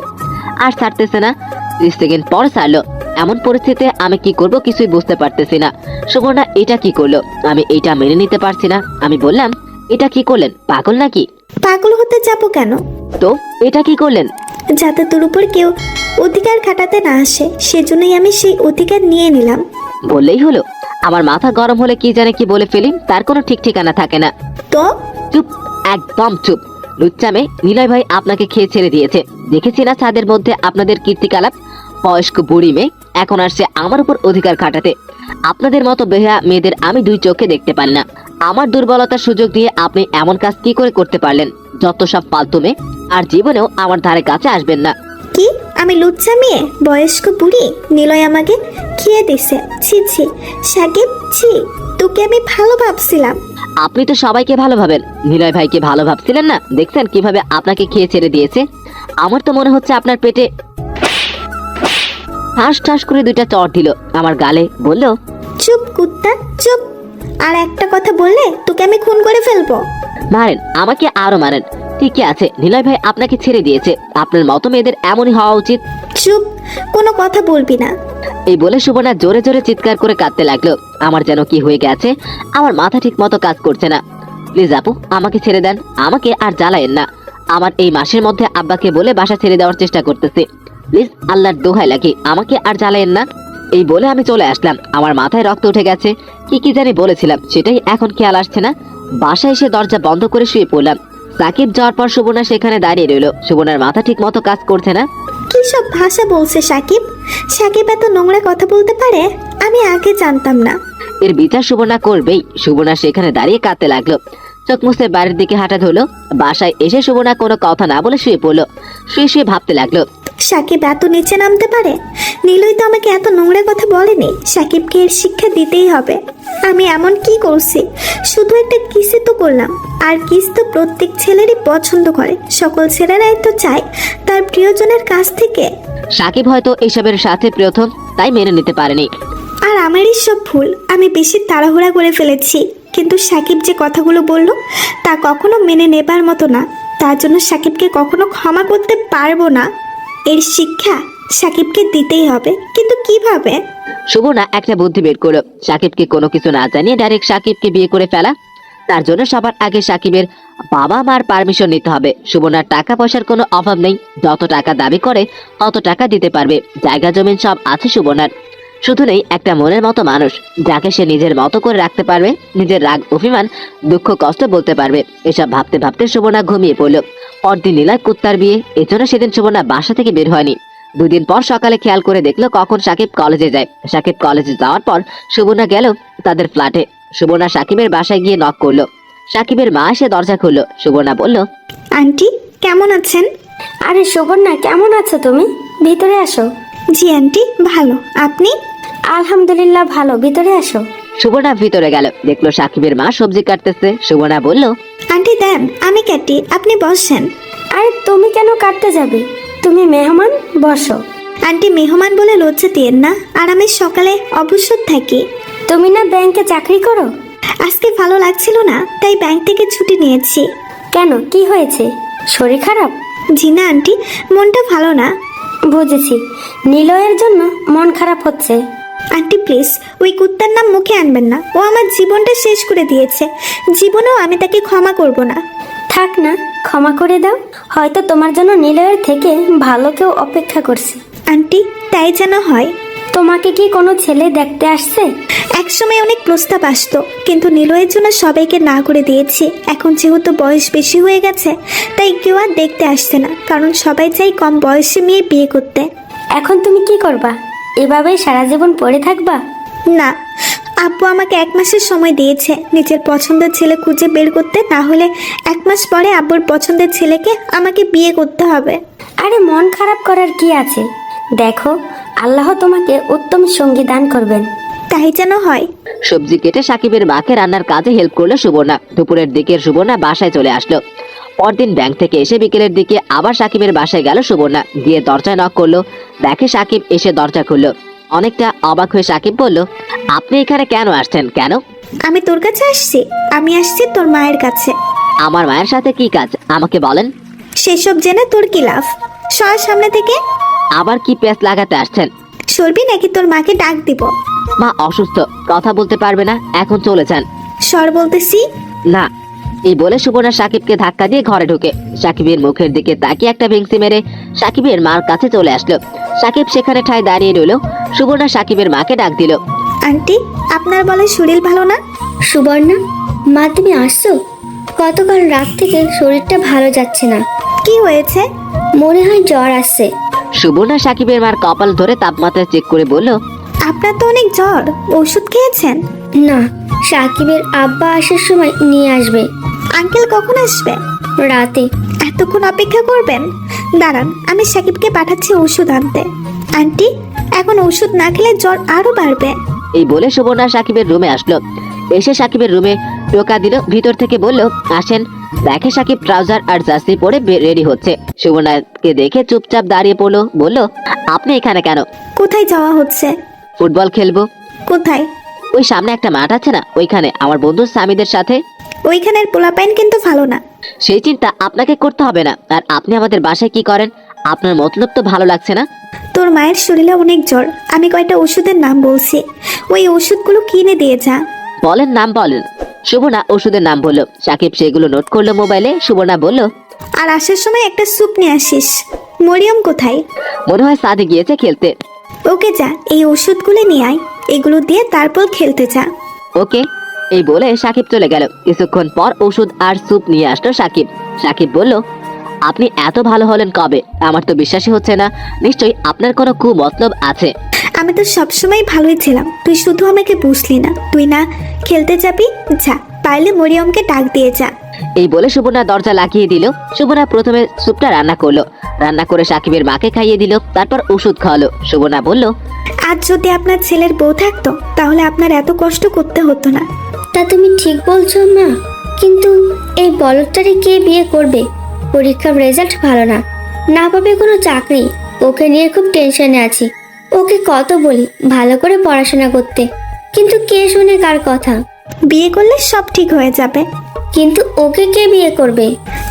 আর ছাড়তেছে না। 30 সেকেন্ড পর ছাড়লো। এমন পরিস্থিতিতে আমি কি করব কিছুই বুঝতে পারতেছি না। সুবর্ণা এটা কি করলো? আমি এটা মেনে নিতে পারছি না। আমি বললাম, এটা কি করলেন? পাগল নাকি? পাগল হতে যাবো কেন? তো এটা কি করলেন? যাতে তোর উপর কেউ অধিকার খাটাতে না আসে, সেজন্যই আমি সেই অধিকার নিয়ে নিলাম। বললেই হলো? আমার মাথা গরম হলে কি জানে কি বলে ফেলি, তার কোনো ঠিক ঠিকানা থাকে না। তো চুপ, একদম চুপ। লুচ্চামে, নিলয় ভাই আপনাকে খেয়ে ছেড়ে দিয়েছে। দেখেছি না ছাদের মধ্যে আপনাদের কীর্তিকলাপ। বয়স্ক বুড়ি মেয়ে এখন আসছে আমার উপর অধিকার খাটাতে। আপনাদের মতো বেহা মেয়েদের আমি 2 চোখে দেখতে পারি না। আমার দুর্বলতার সুযোগ দিয়ে আপনি এমন কাজ কি করে করতে পারলেন? যত সব ফালতু মেয়ে, আর জীবনেও আমার ধারে কাছে আসবেন না। কি, আমি লুচ্চা মেয়ে, বয়স্ক বুড়ি? নিলয় আমাকে খেয়ে দিছে। ছি ছি সাকিব, ছি। তোকে আমি ভালো ভাবছিলাম। আপনি তো সবাইকে ভালো ভাবেন, নিলয় ভাইকে ভালো ভাবছিলেন না? দেখছেন কিভাবে আপনাকে খেয়ে ছেড়ে দিয়েছে। আমার তো মনে হচ্ছে আপনার পেটে। ঠাস ঠাস করে 2টা চড় দিল আমার গালে। বলল, চুপ কুত্তা, চুপ। আর একটা কথা বললে তোকে আমি খুন করে ফেলবো। মারেন, আমাকে আরো মারেন। ঠিকই আছে, নিলয় ভাই আপনাকে ছেড়ে দিয়েছে। আপনার মতো মেয়েদের এমনই হওয়া উচিত। চুপ, কোনো কথা বলবি না। এই বলে সুবর্ণা জোরে জোরে চিৎকার করে কাঁদতে লাগলো। আমার যেন কি হয়ে গেছে, আমার মাথা ঠিক মতো কাজ করছে না। প্লিজ আপু, আমাকে ছেড়ে দেন, আমাকে আর জ্বালায়েন না। আমার এই মাসের মধ্যে আব্বাকে বলে বাসা ছেড়ে দেওয়ার চেষ্টা করতেছি। প্লিজ, আল্লাহর দোহাই লাগে, আমাকে আর জ্বালায়েন না। এই বলে আমি চলে আসলাম। আমার মাথায় রক্ত উঠে গেছে। কি কি জানি বলেছিলাম সেটাই এখন খেয়াল আসছে না। বাসায় এসে দরজা বন্ধ করে শুয়ে পড়লাম। সাকিব যাওয়ার পর সুবর্ণা সেখানে দাঁড়িয়ে রইল। সুবর্ণার মাথা ঠিক মতো কাজ করছে না। কি সব ভাষা বলছে সাকিব? সাকিব এত নোংরা কথা বলতে পারে? আমি আগে জানতাম না। এর বিচার সুবর্ণা করবেই। সুবর্ণা সেখানে দাঁড়িয়ে কাঁদতে লাগলো। চোখ মুছে বাড়ির দিকে হাঁটা ধরলো। বাসায় এসে সুবর্ণা কোনো কথা না বলে শুয়ে পড়লো। শুয়ে শুয়ে ভাবতে লাগলো, সাকিব এত নিচে নামতে পারে? নীলই তো আমাকে এত নোংরা কথা বলেনি। সাকিবকে এর শিক্ষা দিতেই হবে। আমি এমন কি করছি? শুধু একটা কিসই তো করলাম, আর কিস তো প্রত্যেক ছেলেরই পছন্দ করে। সকল ছেলেরাই তো চায় তার প্রিয়জনের কাছ থেকে। সাকিব হয়তো এসবের সাথে প্রথম, তাই মেনে নিতে পারেনি। আর আমারই সব ভুল, আমি বেশি তাড়াহুড়া করে ফেলেছি। কিন্তু সাকিব যে কথাগুলো বলল তা কখনো মেনে নেবার মতো না। তার জন্য সাকিবকে কখনো ক্ষমা করতে পারবো না। এর শিক্ষা সাকিবকে দিতেই হবে, কিন্তু কিভাবে? সুবর্ণা একটা বুদ্ধি বের করলো। সাকিবকে কোনো কিছু না জানিয়ে ডাইরেক্ট সাকিবকে বিয়ে করে ফেলা। তার জন্য সবার আগে সাকিবের বাবা মার পারমিশন নিতে হবে। সুবর্ণার টাকা পয়সার কোনো অভাব নেই, যত টাকা দাবি করে তত টাকা দিতে পারবে। জায়গা জমিন সব আছে সুবর্ণার, শুধু নেই একটা মনের মতো মানুষ, যাকে সে নিজের মতো করে রাখতে পারবে, নিজের রাগ অভিমান দুঃখ কষ্ট বলতে পারবে। এসব ভাবতে ভাবতে সুবর্ণা ঘুমিয়ে পড়ল। পরদিন নীলয় কুত্তার বিয়ে, এজন্য সেদিন সুবর্ণা বাসা থেকে বের হয়নি। 2 দিন পর সকালে খেয়াল করে দেখলো কখন সাকিব কলেজে যায়। সাকিব কলেজে যাওয়ার পর সুবর্ণা গেল তাদের ফ্ল্যাটে। সুবর্ণা সাকিবের বাসায় গিয়ে নক করলো। সাকিবের মা এসে দরজা খুললো। সুবর্ণা বলল, আন্টি কেমন আছেন? আরে সুবর্ণা, কেমন আছো তুমি? ভিতরে আসো। জি আন্টি, ভালো। আপনি? আলহামদুলিল্লাহ ভালো, ভিতরে আসো। সুবর্ণা ভিতরে গেল, দেখলো সাকিবের মা সবজি কাটতেছে। সুবর্ণা বলল, আন্টি দেন, আমি কাটি, আপনি বসেন। আরে তুমি কেন কাটতে যাবে? তুমি মেহমান, বসো। আন্টি মেহমান বলে লজ্জা দিয়েন না, আর আমি সকালে অবসর থাকি। তুমি না ব্যাংকে চাকরি করো? আজকে ভালো লাগছিল না, তাই ব্যাংক থেকে ছুটি নিয়েছি। কেন, কি হয়েছে? শরীর খারাপ? জি না আন্টি, মনটা ভালো না। বুঝেছি, নিলয়ের জন্য মন খারাপ হচ্ছে। আন্টি প্লিজ ওই কুত্তার নাম মুখে আনবেন না। ও আমার জীবনটা শেষ করে দিয়েছে। জীবনেও আমি তাকে ক্ষমা করব না। থাক না, ক্ষমা করে দাও। হয়তো তোমার জন্য নিলয়ের থেকে ভালো কেউ অপেক্ষা করছে। আন্টি তাই যেন হয়। তোমাকে কি কোনো ছেলে দেখতে আসছে? একসময় অনেক প্রস্তাব আসতো, কিন্তু নিলয়ের জন্য সবাইকে না করে দিয়েছি। এখন যেহেতু বয়স বেশি হয়ে গেছে, তাই কেউ আর দেখতে আসছে না, কারণ সবাই চাই কম বয়সে মেয়ে বিয়ে করতে। এখন তুমি কি করবা? এভাবেই সারা জীবন পড়ে থাকবা? না, আব্বু আমাকে 1 মাসের সময় দিয়েছে নিজের পছন্দের ছেলে খুঁজে বের করতে। না হলে 1 মাস পরে আব্বুর পছন্দের ছেলেকে আমাকে বিয়ে করতে হবে। আরে মন খারাপ করার কি আছে? দেখো, আল্লাহ তোমাকে উত্তম সঙ্গী দান করবেন। তাই যেন হয়। সবজি কেটে সাকিবের মাকে রান্নার কাজে হেল্প করলো সুবর্ণা। দুপুরের দিকে সুবর্ণা বাসায় চলে আসলো। পরদিন ব্যাংক থেকে এসে বিকেলের দিকে আবার সাকিবের বাসায় গেল সুবর্ণা। গিয়ে দরজায় নক করলো। দেখে সাকিব এসে দরজা খুললো। অনেকটা অবাক হয়ে সাকিব বলল, আপনি এখানে কেন আসছেন? কেন? আমি তোর কাছে আসছি? আমি আসছি তোর মায়ের কাছে। আমার মায়ের সাথে কি কাজ আমাকে বলেন। সেসব জেনে তোর কি লাভ? সর সামনে থেকে। আবার কি পেঁচ লাগাতে আসছেন? সরবি নাকি তোর মাকে ডাক দিব? মা অসুস্থ, কথা বলতে পারবে না, এখন চলে যান। সর বলতেছি। না। এই বলে সুবর্ণা সাকিবকে ধাক্কা দিয়ে ঘরে ঢুকে সাকিবের মুখের দিকে তাকিয়ে একটা ভেংসি মেরে সাকিবের মার কাছে চলে আসলো। সাকিব সেখানে ঠায় দাঁড়িয়ে রইল। সুবর্ণা সাকিবের মাকে ডাক দিল, আন্টি আপনার বলে শরীর ভালো না? সুবর্ণা, মা তুমি আসছো? গতকাল রাত থেকে শরীরটা ভালো যাচ্ছে না, কি হয়েছে? মনে হয় জ্বর আসছে। সুবর্ণা সাকিবের মার কপাল ধরে তাপমাত্রা চেক করে বলল, আপনার তো অনেক জ্বর, ওষুধ খেয়েছেন? না, সাকিবের আব্বা আসার সময় নিয়ে আসবে। আঙ্কেল কখন আসবে? রাতে। এতক্ষণ অপেক্ষা করবেন? দাঁড়ান, আমি সাকিবকে পাঠাচ্ছি ওষুধ আনতে। আন্টি এখন ওষুধ না খেলে জ্বর আরো বাড়বে। এই বলে সুবর্ণা সাকিবের রুমে আসলো। এসে সাকিবের রুমে টোকা দিল। ভিতর থেকে বলল, আসেন। দেখে সাকিব ট্রাউজার আর জার্সি পরে রেডি হচ্ছে। সুবর্ণাকে দেখে চুপচাপ দাঁড়িয়ে পড়লো। বলল, আপনি এখানে কেন? কোথায় যাওয়া হচ্ছে? ফুটবল খেলবো। কোথায়? ওই সামনে একটা মাঠ আছে না, ওইখানে আমার বন্ধু সামিদের সাথে। ওইখানের পোলাপাইন কিন্তু ভালো না। সেই চিন্তা আপনাকে করতে হবে না। আর আপনি আমাদের বাসায় কি করেন? আপনার মতলব তো ভালো লাগছে না। তোর মায়ের শরীরে অনেক জ্বর, আমি কয়টা ওষুধের নাম বলছি, ওই ওষুধগুলো কিনে দিয়ে যা। বলেন, নাম বলেন। সুবর্ণা ওষুধের নাম বলল। সাকিব সেগুলো নোট করলো মোবাইলে। সুবর্ণা বলল, আর আসার সময় একটা স্যুপ নিয়ে আসিস। মরিয়ম কোথায়? মনে হয় সাদে গিয়েছে খেলতে। ওকে যা, এই ওষুধগুলো নিয়ে আয়, এগুলো দিয়ে তারপর খেলতে যা। ওকে। এই বলে সাকিব চলে গেল। কিছুক্ষণ পর ওষুধ আর স্যুপ নিয়ে আসলো সাকিব। সাকিব বলল, আপনি এত ভালো হলেন কবে? আমার তো বিশ্বাসই হচ্ছে না। নিশ্চয়ই আপনার কোনো কুমতলব আছে। আমি তো সবসময় ভালোই ছিলাম, তুই শুধু আমাকে বুঝলি না। তুই না খেলতে যাবি? যা, পারলে মরিয়মকে ডাক দিয়ে যা। এই বলে সুবর্ণা দরজা লাগিয়ে দিল। সুবর্ণা প্রথমে স্যুপটা রান্না করলো, রান্না করে সাকিবের মাকে খাইয়ে দিল, তারপর ওষুধ খাওয়ালো। সুবর্ণা বলল, আজ যদি আপনার ছেলের বউ থাকতো তাহলে আপনার এত কষ্ট করতে হতো না। তা তুমি ঠিক বলছো মা, কিন্তু এই বলদটারে কে বিয়ে করবে? পরীক্ষার রেজাল্ট ভালো না, না পাবে কোনো চাকরি। ওকে নিয়ে খুব টেনশনে আছি। ওকে কত বলি ভালো করে পড়াশোনা করতে, কিন্তু কে শুনে কার কথা? বিয়ে করলে সব ঠিক হয়ে যাবে। কিন্তু ওকে কে বিয়ে করবে?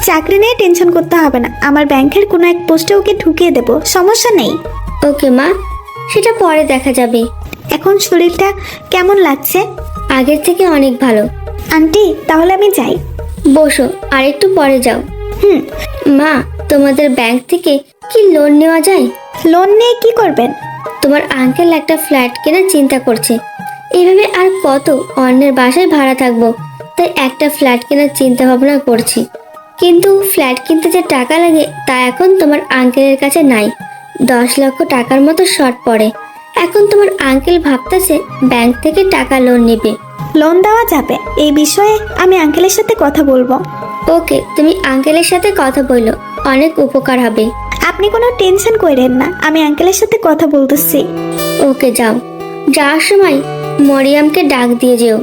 চাকরি নিয়ে টেনশন করতে হবে না, আমার ব্যাংকের কোনো এক পোস্টে ওকে ঢুকিয়ে দেব, সমস্যা নেই। ওকে মা, সেটা পরে দেখা যাবে। এখন শরীরটা কেমন লাগছে? আগের থেকে অনেক ভালো। আন্টি তাহলে আমি যাই। বসো, আর একটু পরে যাও। হুম। মা, তোমাদের ব্যাংক থেকে কি লোন নেওয়া যায়? লোন নিয়ে কি করবেন? তোমার আঙ্কেল একটা ফ্ল্যাট কেনার চিন্তা করছে। এইভাবে আর কত অন্যের বাসায় ভাড়া থাকবো, তাই একটা ফ্ল্যাট কেনার চিন্তা ভাবনা করছি। কিন্তু ফ্ল্যাট কিনতে যে টাকা লাগে তা এখন তোমার আঙ্কেলের কাছে নাই। 10 লক্ষ টাকার মতো শর্ট পড়ে। এখন তোমার আঙ্কেল ভাবতেছে ব্যাংক থেকে টাকা লোন নেবে। লোন দেওয়া যাবে, এই বিষয়ে আমি আঙ্কেলের সাথে কথা বলবো। ওকে, তুমি আঙ্কেলের সাথে কথা বলো, অনেক উপকার হবে। আপনি কোনো টেনশন করেন না, আমি আঙ্কেলের সাথে কথা বলতেছি। ওকে, যাও। যাওয়ার সময় মরিয়মকে ডাক দিয়ে যেও।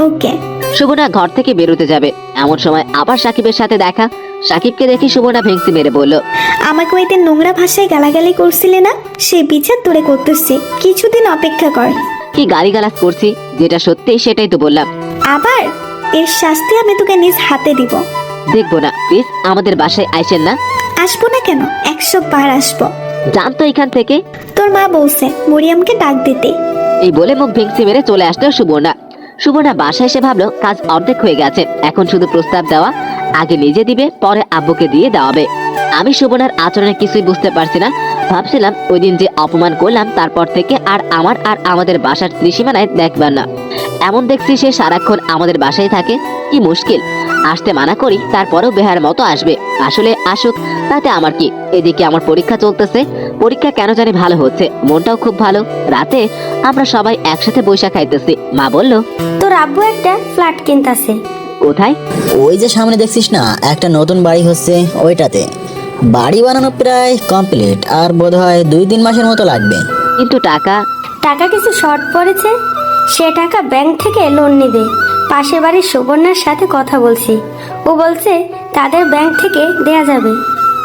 ওকে। সুবর্ণা ঘর থেকে বেরোতে যাবে, এমন সময় আবার সাকিবের সাথে দেখা। সাকিবকে দেখে সুবর্ণা ভেঙচি মেরে বলল, আমাকে ওই দিন নোংরা ভাষায় গালাগালি করছিলে না, সেই বিচার তোরে করতেছি, কিছুদিন অপেক্ষা কর। কি গালিগালাজ করছি? যেটা সত্যি সেটাই তো বললাম। আবার এর শাস্তি আমি তোকে নিজ হাতে দিব। দেখবো না, প্লিজ আমাদের বাসায় আইসেন না। আসবো না কেন, 100 বার আসবো। জানতো এখান থেকে। তোর মা বলছে মরিয়মকে ডাক দিতে। এই বলে মুখ ভেঙচি মেরে চলে আসলো সুবর্ণা। সুবর্ণা বাসায় এসে ভাবলো কাজ অর্ধেক হয়ে গেছে, এখন শুধু প্রস্তাব দেওয়া। আগে নিজে দিবে, পরে আব্বুকে দিয়ে দেওয়াবে। আমি সুবর্ণার আচরণে কিছুই বুঝতে পারছি না। ভাবছিলাম ওই দিন যে অপমান করলাম তারপর থেকে আর আমাদের বাসার ত্রিসীমানায় দেখবার না। এমন দেখছি সে সারাক্ষণ আমাদের বাসায় থাকে। কি মুশকিল, আসতে মানা করি তারপরেও বেহার মতো আসবে। আসলে আসুক, তাতে আমার কি। এদিকে আমার পরীক্ষা চলতেছে, পরীক্ষা কেন জানি ভালো হচ্ছে, মনটাও খুব ভালো। রাতে আমরা সবাই একসাথে বৈশা খাইতেছি। মা বলল, তোর আব্বু একটা ফ্ল্যাট কিনতাছে। কোথায়? ওই যে সামনে দেখছিস না একটা নতুন বাড়ি হচ্ছে, ওইটাতে। বাড়ি বানানো প্রায় কমপ্লিট, আর বোধহয় 2-3 মাসের মতো লাগবে। কিন্তু টাকা? টাকা কিছু শর্ট পড়েছে, সে টাকা ব্যাংক থেকে লোন নেবে। পাশের বাড়ির সুবর্ণার সাথে কথা বলছি, ও বলছে তাদের ব্যাংক থেকে দেয়া যাবে।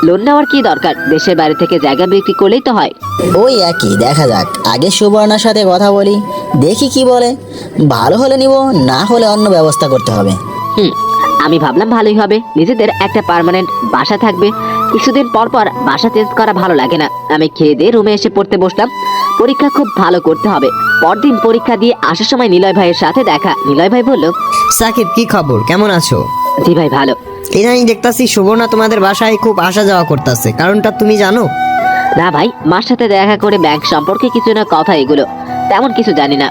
লোন নেওয়ার কি দরকার? দেশের বাড়ি থেকে জায়গা বিক্রি করলেই তো হয়। ওই একই, দেখা যাক। আগে সুবর্ণার সাথে কথা বলি, দেখি কি বলে। ভালো হলে নিব, না হলে অন্য ব্যবস্থা করতে হবে। আমি ভাবলাম ভালোই হবে, নিজেদের একটা পার্মানেন্ট বাসা থাকবে। কিছুদিন পর পর বাসা চেঞ্জ করা ভালো লাগে না। আমি খেয়ে দিয়ে রুমে এসে পড়তে বসলাম। পরীক্ষা খুব ভালো করতে হবে। পরদিন পরীক্ষা দিয়ে আসার সময় নিলয় ভাইয়ের সাথে দেখা। নিলয় ভাই বলল, সাকিব, কি খবর, কেমন আছো? জি ভাই ভালো। ইদানিং দেখতাছি সুবর্ণা তোমাদের বাসায় খুব আসা যাওয়া করতেছে, কারণটা তুমি জানো? না ভাই, মার সাথে দেখা করে ব্যাংক সম্পর্কে কিছু না কথা, এগুলো তেমন কিছু জানি না।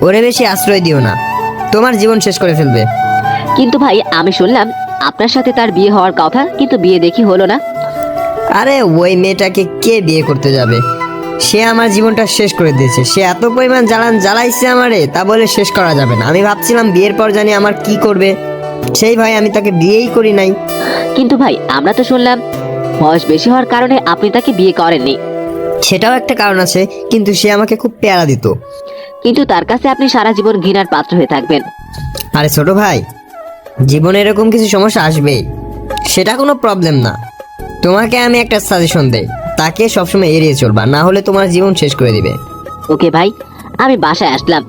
ওরে বেশি আশ্রয় দিও না, তোমার জীবন শেষ করে ফেলবে। কিন্তু ভাই আমি শুনলাম আপনার সাথে তার বিয়ে হওয়ার কথা, কিন্তু বিয়ে দেখি হলো না। আরে ওই মেয়েটাকে কে বিয়ে করতে যাবে? সে আমার জীবনটা শেষ করে দিয়েছে। সে এত পরিমাণ জ্বালাইছে আমারে, তা বলে শেষ করা যাবে না। আমি ভাবছিলাম বিয়ের পর জানি আমার কি করবে, সেই ভাই আমি তাকে বিয়েই করি নাই। কিন্তু ভাই আমরা তো শুনলাম বয়স বেশি হওয়ার কারণে আপনি তাকে বিয়ে করেননি। সেটাও একটা কারণ আছে, কিন্তু সে আমাকে খুব প্যারা দিত। কিন্তু তার কাছে আপনি সারা জীবন ঘৃণার পাত্র হয়ে থাকবেন। আরে ছোট ভাই, জীবনে এরকম কিছু সমস্যা আসবেই, সেটা কোনো প্রবলেম না। তোমাকে আমি একটা সাজেশন দেই, তাকে সবসময় এড়িয়ে চলবা, না হলে তোমার জীবন শেষ করে দিবে। ওকে ভাই। আমি বাসায় আসলাম,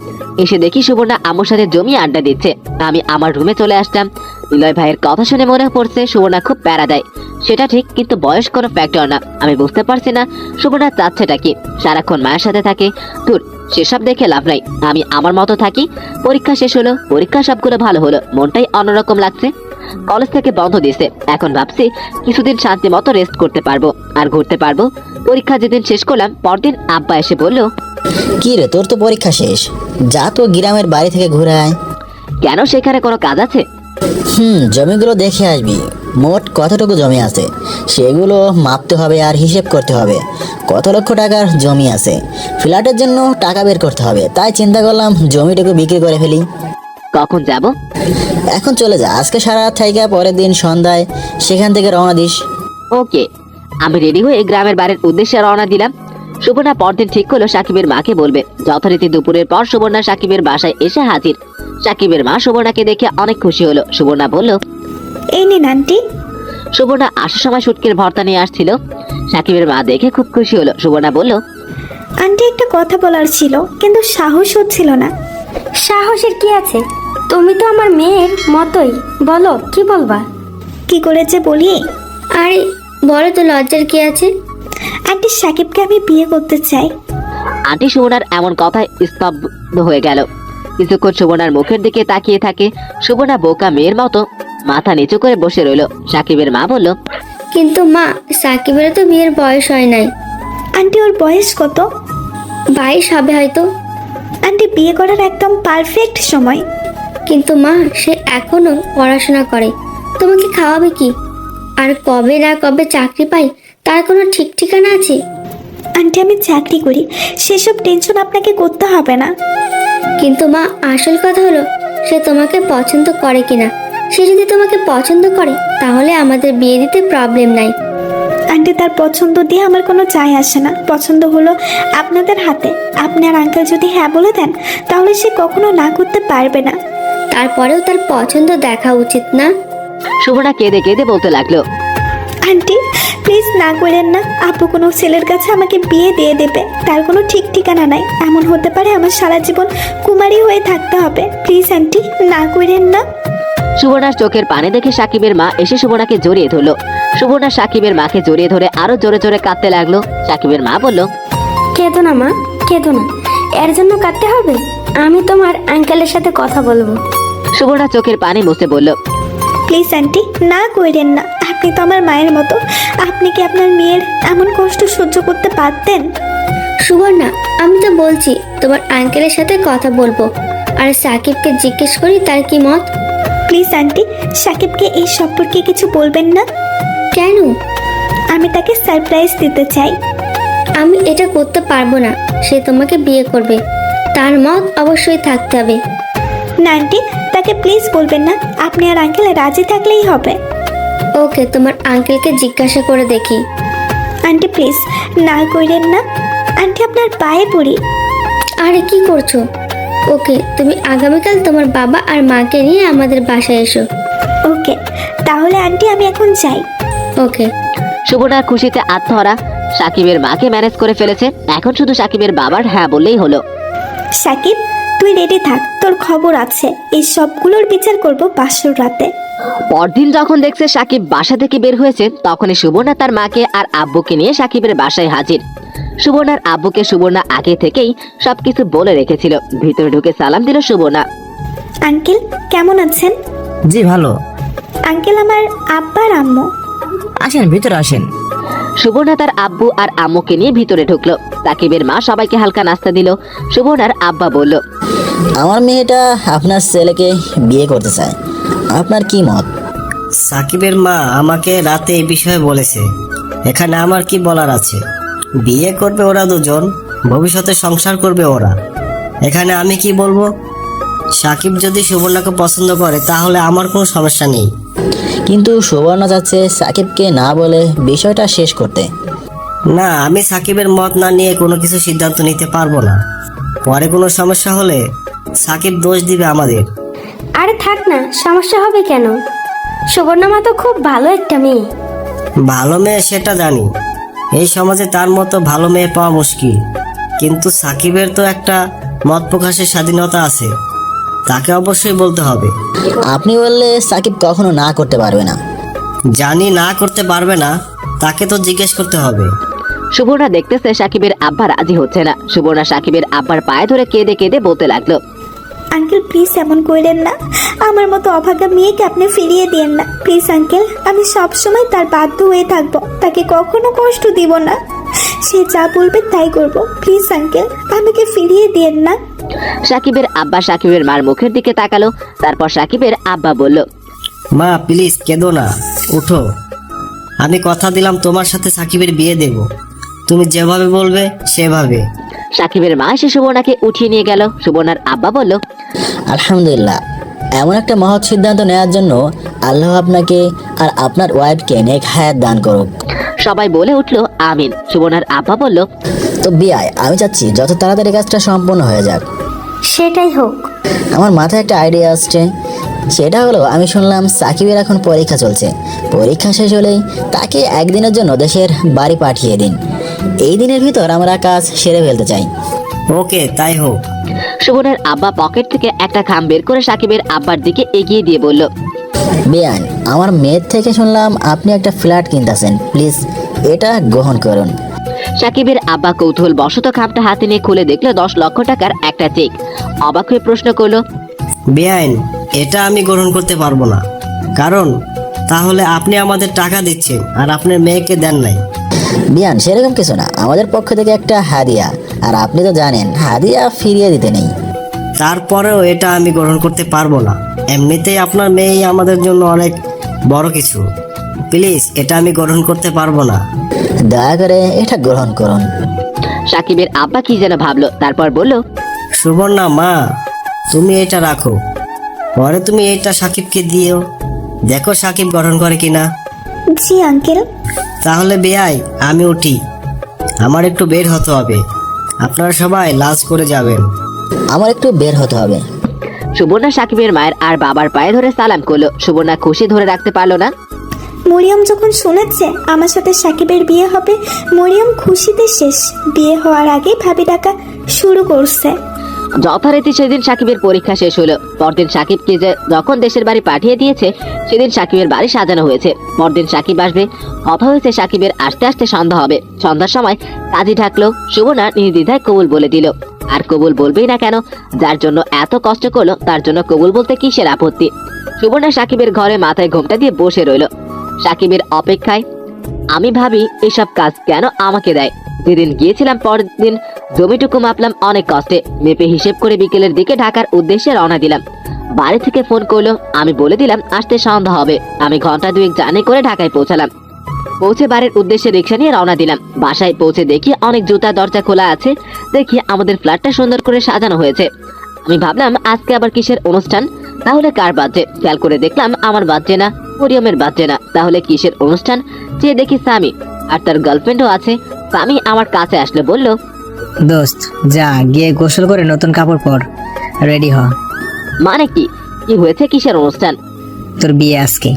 এসে দেখি সুবর্ণা আম্মুর সাথে জমিয়ে আড্ডা দিচ্ছে। আমি আমার রুমে চলে আসলাম। নিলয় ভাইয়ের কথা শুনে মনে পড়ছে সুবর্ণা খুব প্যারা দেয়। সেটা ঠিক, কিন্তু বয়স কোনো ফ্যাক্টর না। আমি বুঝতে পারছি না সুবর্ণা চাচ্ছেটা কি। সারাক্ষণ মায়ের সাথে থাকে, দূর, সেসব দেখে লাভ নাই। আমি আমার মতো থাকি। পরীক্ষা শেষ হলো, পরীক্ষা সবগুলো ভালো হলো, মনটাই অন্যরকম লাগছে। কলেজ থেকে বন্ধ দিয়েছে, এখন ভাবছি কিছুদিন শান্তি মতো রেস্ট করতে পারবো আর ঘুরতে পারবো। পরীক্ষা যেদিন শেষ করলাম পরদিন আব্বা এসে বলল, কি রে, তোর তো পরীক্ষা শেষ, যা তো গ্রামের বাড়ি থেকে ঘুরে আয়। কেন, সেখানে কোনো কাজ আছে? জমিগুলো দেখে আসবি। মোট কতটুকু জমি আছে সেগুলো মাপতে হবে আর হিসেব করতে হবে। কত লক্ষ টাকার জমি আছে, ফ্ল্যাটের জন্য টাকা বের করতে হবে। তাই চিন্তা করলাম জমিটুকু বিক্রি করে ফেলি। কখন যাব? এখন চলে যা, আজকে সারা রাত থাইকা পরের দিন সন্ধ্যায় সেখান থেকে রওনা দিস। ওকে। আমি রেডি হয়ে গ্রামের বাড়ির উদ্দেশ্যে রওনা দিলাম। সুবর্ণা পরদিন ঠিক করলো সাকিবের মাকে বলবে। যথারীতি দুপুরের পর সুবর্ণা সাকিবের বাসায় এসে হাজির। সাকিবের মা সুবর্ণাকে দেখে অনেক খুশি হলো। সুবর্ণা বলল, এই নিন আন্টি। সুবর্ণা আসার সময় শুটকির ভর্তা নিয়ে আসছিল। সাকিবের মা দেখে খুব খুশি হলো। সুবর্ণা বলল, আন্টি একটা কথা বলার ছিল, কিন্তু সাহস হচ্ছিল না। সাহসের কি আছে? তুমি তো আমার মেয়ের মতোই, বলো কি বলবা? কি করে যে বলি। আরে বলো তো, লজ্জার কি আছে? আন্টি, সাকিবকে আমি বিয়ে করতে চাই। আন্টি সুবর্ণার এমন কথায় স্তব্ধ হয়ে গেল। কিছুক্ষণ সুবর্ণার মুখের দিকে তাকিয়ে থাকে। সুবর্ণা বোকা মেয়ের মতো মাথা নিচু করে বসে রইল। সাকিবের মা বলল, কিন্তু মা, সাকিবের তো বিয়ের বয়স হয় নাই। আন্টি, ওর বয়স কত? 22 হবে হয়তো। আন্টি, বিয়ে করার একদম পারফেক্ট সময়। কিন্তু মা, সে এখনো পড়াশোনা করে, তোমাকে খাওয়াবে কি? আর কবে না কবে চাকরি পাই তার কোনো ঠিক ঠিকানা আছে? আন্টি, আমি চাকরি করি, সেসব টেনশন আপনাকে করতে হবে না। কিন্তু মা, আসল কথা হলো সে তোমাকে পছন্দ করে কিনা। সে যদি তোমাকে পছন্দ করে তাহলে আমাদের বিয়ে দিতে প্রবলেম নাই। আন্টি, তার পছন্দ দিয়ে আমার কোনো যায় আসে না। পছন্দ হলো আপনাদের হাতে। আপনি আর আঙ্কেল যদি হ্যাঁ বলে দেন তাহলে সে কখনো না করতে পারবে না। তারপরেও তার পছন্দ দেখা উচিত না? সুবর্ণা কেঁদে কেঁদে বলতে লাগলো, আন্টি, প্লিজ না করেন না। আপু কোনো ছেলের কাছে আমাকে বিয়ে দিয়ে দেবে, তার কোনো ঠিক ঠিকানা নাই। এমন হতে পারে আমার সারা জীবন কুমারী হয়ে থাকতে হবে। প্লিজ আন্টি, না করেন না। সুবর্ণার চোখের পানি দেখে সাকিবের মা এসে সুবর্ণাকে জড়িয়ে ধরলো। সুবর্ণা সাকিবের মাকে জড়িয়ে ধরে আরো জোরে জোরে কাঁদতে লাগলো। সাকিবের মা বলল, কেঁদো না মা, কেঁদো না। এর জন্য কাঁদতে হবে? আমি তোমার আঙ্কেলের সাথে কথা বলবো। সুবর্ণা চোখের পানি মুছে বলল, প্লিজ আন্টি, না করেন না। আপনি তো আমার মায়ের মতো। আপনি কি আপনার মেয়ের এমন কষ্ট সহ্য করতে পারতেন? সুবর্ণা, আমি তো বলছি তোমার আঙ্কেলের সাথে কথা বলবো, আর সাকিবকে জিজ্ঞেস করি তার কি মত। প্লিজ আন্টি, সাকিবকে এই সম্পর্কে কিছু বলবেন না। কেন? আমি তাকে সারপ্রাইজ দিতে চাই। আমি এটা করতে পারবো না। সে তোমাকে বিয়ে করবে, তার মত অবশ্যই থাকতে হবে। না আন্টি, তাকে প্লিজ বলবেন না। আপনি আর আঙ্কেল রাজি থাকলেই হবে। ওকে, তোমার আঙ্কেলকে জিজ্ঞাসা করে দেখি। আন্টি প্লিজ, না করেন না। আন্টি, আপনার পায়ে পড়ি। আরে কি করছো? ওকে, তুমি আগামীকাল তোমার বাবা আর মাকে নিয়ে আমাদের বাসায় এসো। ওকে, তাহলে আন্টি আমি এখন যাই। ওকে। সুবর্ণার খুশিতে আত্মহারা। সাকিবের মাকে ম্যানেজ করে ফেলেছে। এখন শুধু সাকিবের বাবার হ্যাঁ বললেই হলো। সাকিব, তুই রেডি থাক, তোর খবর আছে। এই সবগুলোর বিচার করব বাসর রাতে। পরদিন যখন দেখছে সাকিব বাসা থেকে বের হয়েছে, তখনই সুবর্ণা তার মাকে আর আব্বুকে নিয়ে সাকিবের বাসায় হাজির। সুবর্ণার আব্বুকে সুবর্ণা আগে থেকেই সবকিছু বলে রেখেছিল। ভিতরে ঢুকে সালাম দিল সুবর্ণা। আঙ্কেল, কেমন আছেন? জি ভালো। আঙ্কেল, আমার আব্বা আর আম্মু। আসেন, ভিতরে আসেন। সুবর্ণা তার আব্বু আর আম্মুকে নিয়ে ভিতরে ঢুকলো। সাকিবের মা সবাইকে হালকা নাস্তা দিল। সুবর্ণার আব্বা বলল, আমার মেয়েটা আপনার ছেলেকে বিয়ে করতে চায়, আপনার কি মত? সাকিবের মা আমাকে রাতে এই বিষয়ে বলেছে। এখানে আমার কি বলার আছে? বিয়ে করবে ওরা দুজন, ভবিষ্যতে সংসার করবে ওরা। এখানে আমি কি বলবো? সাকিব যদি সুবর্ণাকে পছন্দ করে তাহলে আমার কোনো সমস্যা নেই। কিন্তু সুবর্ণা চাচ্ছে সাকিবকে না বলে বিষয়টা শেষ করতে। না, আমি সাকিবের মত না নিয়ে কোনো কিছু সিদ্ধান্ত নিতে পারবো না। পরে কোনো সমস্যা হলে সাকিব দোষ দিবে আমাদের। আরে থাক না, সমস্যা হবে কেন? সুবর্ণা মা তো খুব ভালো একটা মেয়ে। ভালো মেয়ে সেটা জানি, এই সমাজে তার মতো ভালো মেয়ে পাওয়া মুশকিল। কিন্তু সাকিবের তো একটা মত প্রকাশের স্বাধীনতা আছে, তাকে অবশ্যই বলতে হবে। আপনি বললে সাকিব কখনো না করতে পারবে না। জানি না করতে পারবে না, তাকে তো জিজ্ঞেস করতে হবে। সুবর্ণা দেখতেছে সাকিবের আব্বা রাজি হচ্ছে না। সুবর্ণা সাকিবের আব্বার পায়ে ধরে কেঁদে কেঁদে বলতে লাগলো, আঙ্কেল প্লিজ এমন করেন না। আমার মতো অভাগা মেয়েকে আপনি ফিরিয়ে দিয়েন না প্লিজ আঙ্কেল। আমি সবসময় তার বাধ্য হয়ে থাকবো, তাকে কখনো কষ্ট দিব না। সে যা বলবে তাই করব। প্লিজ আঙ্কেল, আমাকে ফিরিয়ে দিয়েন না। সাকিবের আব্বা সাকিবের মার মুখের দিকে তাকালো। তারপর সাকিবের আব্বা বলল, মা প্লিজ কেঁদো না, উঠো। আমি কথা দিলাম তোমার সাথে সাকিবের বিয়ে দেব, তুমি যেভাবে বলবে সেভাবে। সাকিবের মা এসে সুবর্ণাকে উঠিয়ে নিয়ে গেল। সুবর্ণার আব্বা বলল, আলহামদুলিল্লাহ, এমন একটা মহৎ সিদ্ধান্ত নেওয়ার জন্য আল্লাহ আপনাকে আর আপনার ওয়াইফকে নেক হায়াত দান করুক। সবাই বলে উঠলো আমিন। সুবর্ণার আব্বা বলল, তো বিয়াই, আমি চাচ্ছি যত তাড়াতাড়ি কাজটা সম্পূর্ণ হয়ে যাক। সেটাই হোক। আমার মাথায় একটা আইডিয়া আসছে, সেটা হলো আমি শুনলাম সাকিবের এখন পরীক্ষা চলছে। পরীক্ষা শেষ হলেই তাকে একদিনের জন্য দেশের বাড়ি পাঠিয়ে দিন। এই দিনের ভিতর আমরা কাজ সেরে ফেলতে চাই। ওকে, তাই হোক। সুবর্ণার আব্বা পকেট থেকে একটা খাম বের করে সাকিবের আব্বার দিকে এগিয়ে দিয়ে বলল, বেয়ান, আমার মেয়ের থেকে শুনলাম আপনি একটা ফ্ল্যাট কিনতেছেন, প্লিজ এটা গ্রহণ করুন। সাকিবের আব্বা কৌতূহল বশত খামটা হাতে নিয়ে খুলে দেখলো 10 লক্ষ টাকার একটা চেক। অবাক হয়ে প্রশ্ন করলো, বেআইন, এটা আমি গ্রহণ করতে পারবো না। কারণ তাহলে আপনি আমাদের টাকা দিচ্ছেন আর আপনার মেয়েকে দেন নাই। বিয়ান, সেরকম কিছু না, আমাদের পক্ষ থেকে একটা হাদিয়া, আর আপনি তো জানেন হাদিয়া ফিরিয়ে দিতে নেই। তারপরেও এটা আমি গ্রহণ করতে পারবো না। এমনিতেই আপনার মেয়ে আমাদের জন্য অনেক বড় কিছু। প্লিজ, এটা আমি গ্রহণ করতে পারবো না। দয়া করে এটা গ্রহণ করুন। সাকিবের আব্বা কি যেন ভাবলো, তারপর বলল, সুবর্ণা মা, তুমি এটা রাখো, পরে তুমি এটা সাকিবকে দিও, দেখো সাকিব গ্রহণ করে কিনা। জি আঙ্কেল। তাহলে বেয়াই, আমি উঠি, আমার একটু বের হতে হবে। আপনারা সবাই লাঞ্চ করে যাবেন। আমার একটু বের হতে হবে। সুবর্ণা সাকিবের মায়ের আর বাবার পায়ে ধরে সালাম করলো। সুবর্ণা খুশি ধরে রাখতে পারলো না। মরিয়ম যখন শুনেছে আমার সাথে সাকিবের বিয়ে হবে, মরিয়ম খুশিতে শেষ। বিয়ে হওয়ার আগেই ভাবি ডাকা শুরু করছে। যথারীতি সেদিন সাকিবের পরীক্ষা শেষ হলো। পরদিন সাকিবকে যখন দেশের বাড়ি পাঠিয়ে দিয়েছে, সেদিন সাকিবের বাড়ি সাজানো হয়েছে। পরদিন সাকিব আসবে, কথা হয়েছে সাকিবের আসতে আসতে সন্ধ্যা হবে। সন্ধ্যার সময় কাজী ডাকলো। সুবর্ণা নির্দ্বিধায় কবুল বলে দিল। আর কবুল বলবেই না কেন? যার জন্য এত কষ্ট করলো তার জন্য কবুল বলতে কিসের আপত্তি? সুবর্ণা সাকিবের ঘরে মাথায় ঘোমটা দিয়ে বসে রইল সাকিবের অপেক্ষায়। আমি ভাবি এসব কাজ কেন আমাকে দেয়। যেদিন গিয়েছিলাম পরের দিন জমিটুকু মাপলাম অনেক কষ্টে। মেপে হিসেব করে বিকেলের দিকে ঢাকার উদ্দেশ্যে রওনা দিলাম। বাড়ি থেকে ফোন করলো, আমি বলে দিলাম আসতে সন্ধ্যা হবে। আমি ঘন্টা 2 জার্নি করে ঢাকায় পৌঁছালাম। পৌঁছে বাড়ির উদ্দেশ্যে রিক্সা নিয়ে রওনা দিলাম। বাসায় পৌঁছে দেখি অনেক জুতা দরজা খোলা আছে। দেখি আমাদের ফ্ল্যাটটা সুন্দর করে সাজানো হয়েছে। আমি ভাবলাম আজকে আবার কিসের অনুষ্ঠান, তাহলে কার বাজে? খেয়াল করে দেখলাম আমার বাজে না, মরিয়মের বাজে না। তাহলে কিসের অনুষ্ঠান? চেয়ে দেখি স্বামী আর তার গার্লফ্রেন্ডও আছে। স্বামী আমার কাছে আসলে বলল, দোস্ত যা, গিয়ে গোসল করে নতুন কাপড় পর, রেডি হ। মানে কি? কি হয়েছে? কিসের অনুষ্ঠান? তোর বিয়ে আজকে।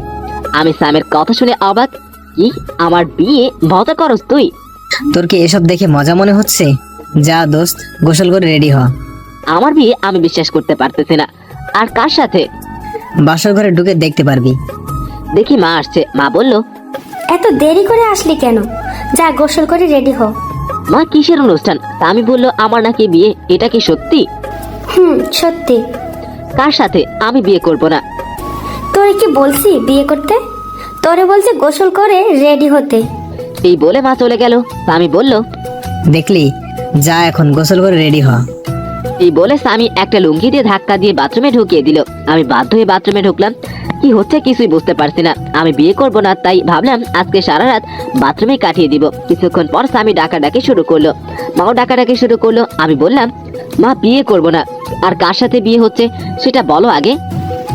আমি স্যামের কথা শুনে অবাক। কি? আমার বিয়ে? মজা করস তুই? তোর কি এসব দেখে মজা মনে হচ্ছে? যা দোস্ত, গোসল করে রেডি হ। আমার বিয়ে? আমি বিশ্বাস করতে পারতেছি না। আর কার সাথে? বাসর ঘরে ঢুকে দেখতে পারবি। দেখি মা আসছে। মা বলল, এত দেরি করে আসলি কেন? যা গোসল করে রেডি হ। মা কিসের অনুষ্ঠান? আমি বললো আমার নাকি বিয়ে। এটা কি সত্যি? সত্যি। কার সাথে? আমি বিয়ে করব না। তোরে কি বলছি বিয়ে করতে? তোরে বলছে গোসল করে রেডি হতে। এই বলে মা চলে গেল। আমি বলল, দেখলি, যা এখন গোসল করে রেডি হ। এই বলে স্বামী একটা লুঙ্গি দিয়ে ধাক্কা দিয়ে বাথরুমে ঢুকিয়ে দিল। আমি বাধ্য হয়ে বাথরুমে ঢুকলাম। কি হচ্ছে কিছুই বুঝতে পারছি না। আমি বিয়ে করব না, তাই ভাবলাম আজকে সারা রাত বাথরুমে কাটিয়ে দিব। কিছুক্ষণ পর স্বামী ডাকাডাকি শুরু করলো। মাও ডাকাডাকি শুরু করলো। আমি বললাম, মা বিয়ে করব না। আর কার সাথে বিয়ে হচ্ছে সেটা বলো আগে।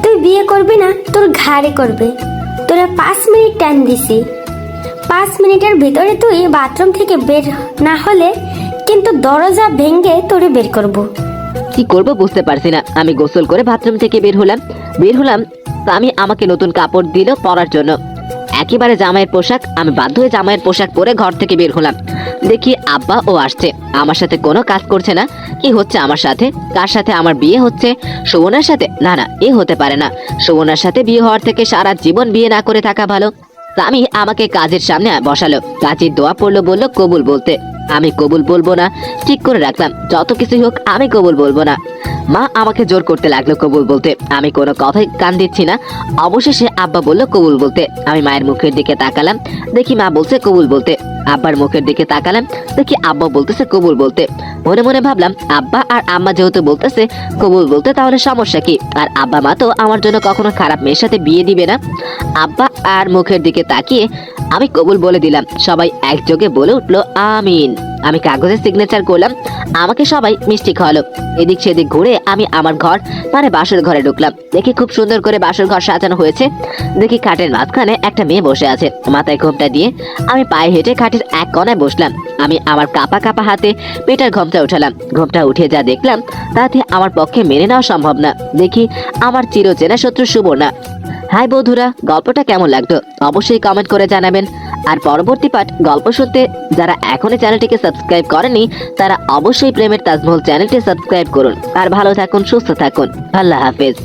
তুই বিয়ে করবি না, তোর ঘাড়ে করবে। তোরা 5 মিনিট টাইম দিছি। 5 মিনিটের ভিতরে তুই বাথরুম থেকে বের না হলে কিন্তু দরজা ভেঙে তোরে বের করব। কি করব বুঝতে পারছি না। আমি গোসল করে বাথরুম থেকে বের হলাম। স্বামী আমাকে নতুন কাপড় দিল পরার জন্য, একেবারে জামাইয়ের পোশাক। আমি বাধ্য হয়ে জামাইয়ের পোশাক পরে ঘর থেকে বের হলাম। দেখি আব্বা ও আসছে। আমার সাথে কোনো কাজ করছে না। কি হচ্ছে আমার সাথে? কার সাথে আমার বিয়ে হচ্ছে? সুবর্ণার সাথে? না না, এ হতে পারে না। সুবর্ণার সাথে বিয়ে হওয়ার থেকে সারা জীবন বিয়ে না করে থাকা ভালো। স্বামী আমাকে কাজের সামনে বসালো। কাজের দোয়া পড়লো, বললো কবুল বলতে। আমি কবুল বলবো না, ঠিক করে রাখলাম। যত কিছুই হোক আমি কবুল বলবো না। মা আমাকে জোর করতে লাগলো কবুল বলতে। আমি কোনো কথাই কান দিচ্ছি না। অবশেষে আব্বা বললো কবুল বলতে। আমি মায়ের মুখের দিকে তাকালাম, দেখি মা বলছে কবুল বলতে। আব্বার মুখের দিকে তাকালাম, দেখি আব্বা বলতেছে কবুল বলতে। মনে মনে ভাবলাম, আব্বা আর আম্মা যেহেতু বলতেছে কবুল বলতে, তাহলে সমস্যা কি? আর আব্বা মা তো আমার জন্য কখনো খারাপ মেয়ের সাথে বিয়ে দিবে না। আব্বা আর মুখের দিকে তাকিয়ে আমি কবুল বলে দিলাম। সবাই একযোগে বলে উঠলো আমিন। আমি কাগজে সিগনেচার করলাম, আমাকে সবাই মিষ্টি খাওয়ালো। এদিক সেদিক ঘুরে আমি আমার ঘর মানে বাসর ঘরে ঢুকলাম। দেখি খুব সুন্দর করে বাসর ঘর সাজানো হয়েছে। দেখি খাটের মাঝখানে একটা মেয়ে বসে আছে, মাথায় ঘোমটা দিয়ে। আমি পায়ে হেঁটে খাটের এক কোণায় বসলাম। আমি আমার কাপা কাপা হাতে পেটার ঘোমটা উঠালাম। ঘোমটা উঠে যা দেখলাম তাতে আমার পক্ষে মেনে নেওয়া সম্ভব না। দেখি আমার চিরচেনা শত্রু সুবর্ণা। হাই বন্ধুরা, গল্পটা কেমন লাগলো অবশ্যই কমেন্ট করে জানাবেন। আর পরবর্তী পার্ট গল্প শুনতে যারা এখনো চ্যানেলটিকে সাবস্ক্রাইব করেনি তারা অবশ্যই প্রেমের তাজমহল চ্যানেলটি সাবস্ক্রাইব করুন। আর ভালো থাকুন, সুস্থ থাকুন, আল্লাহ হাফেজ।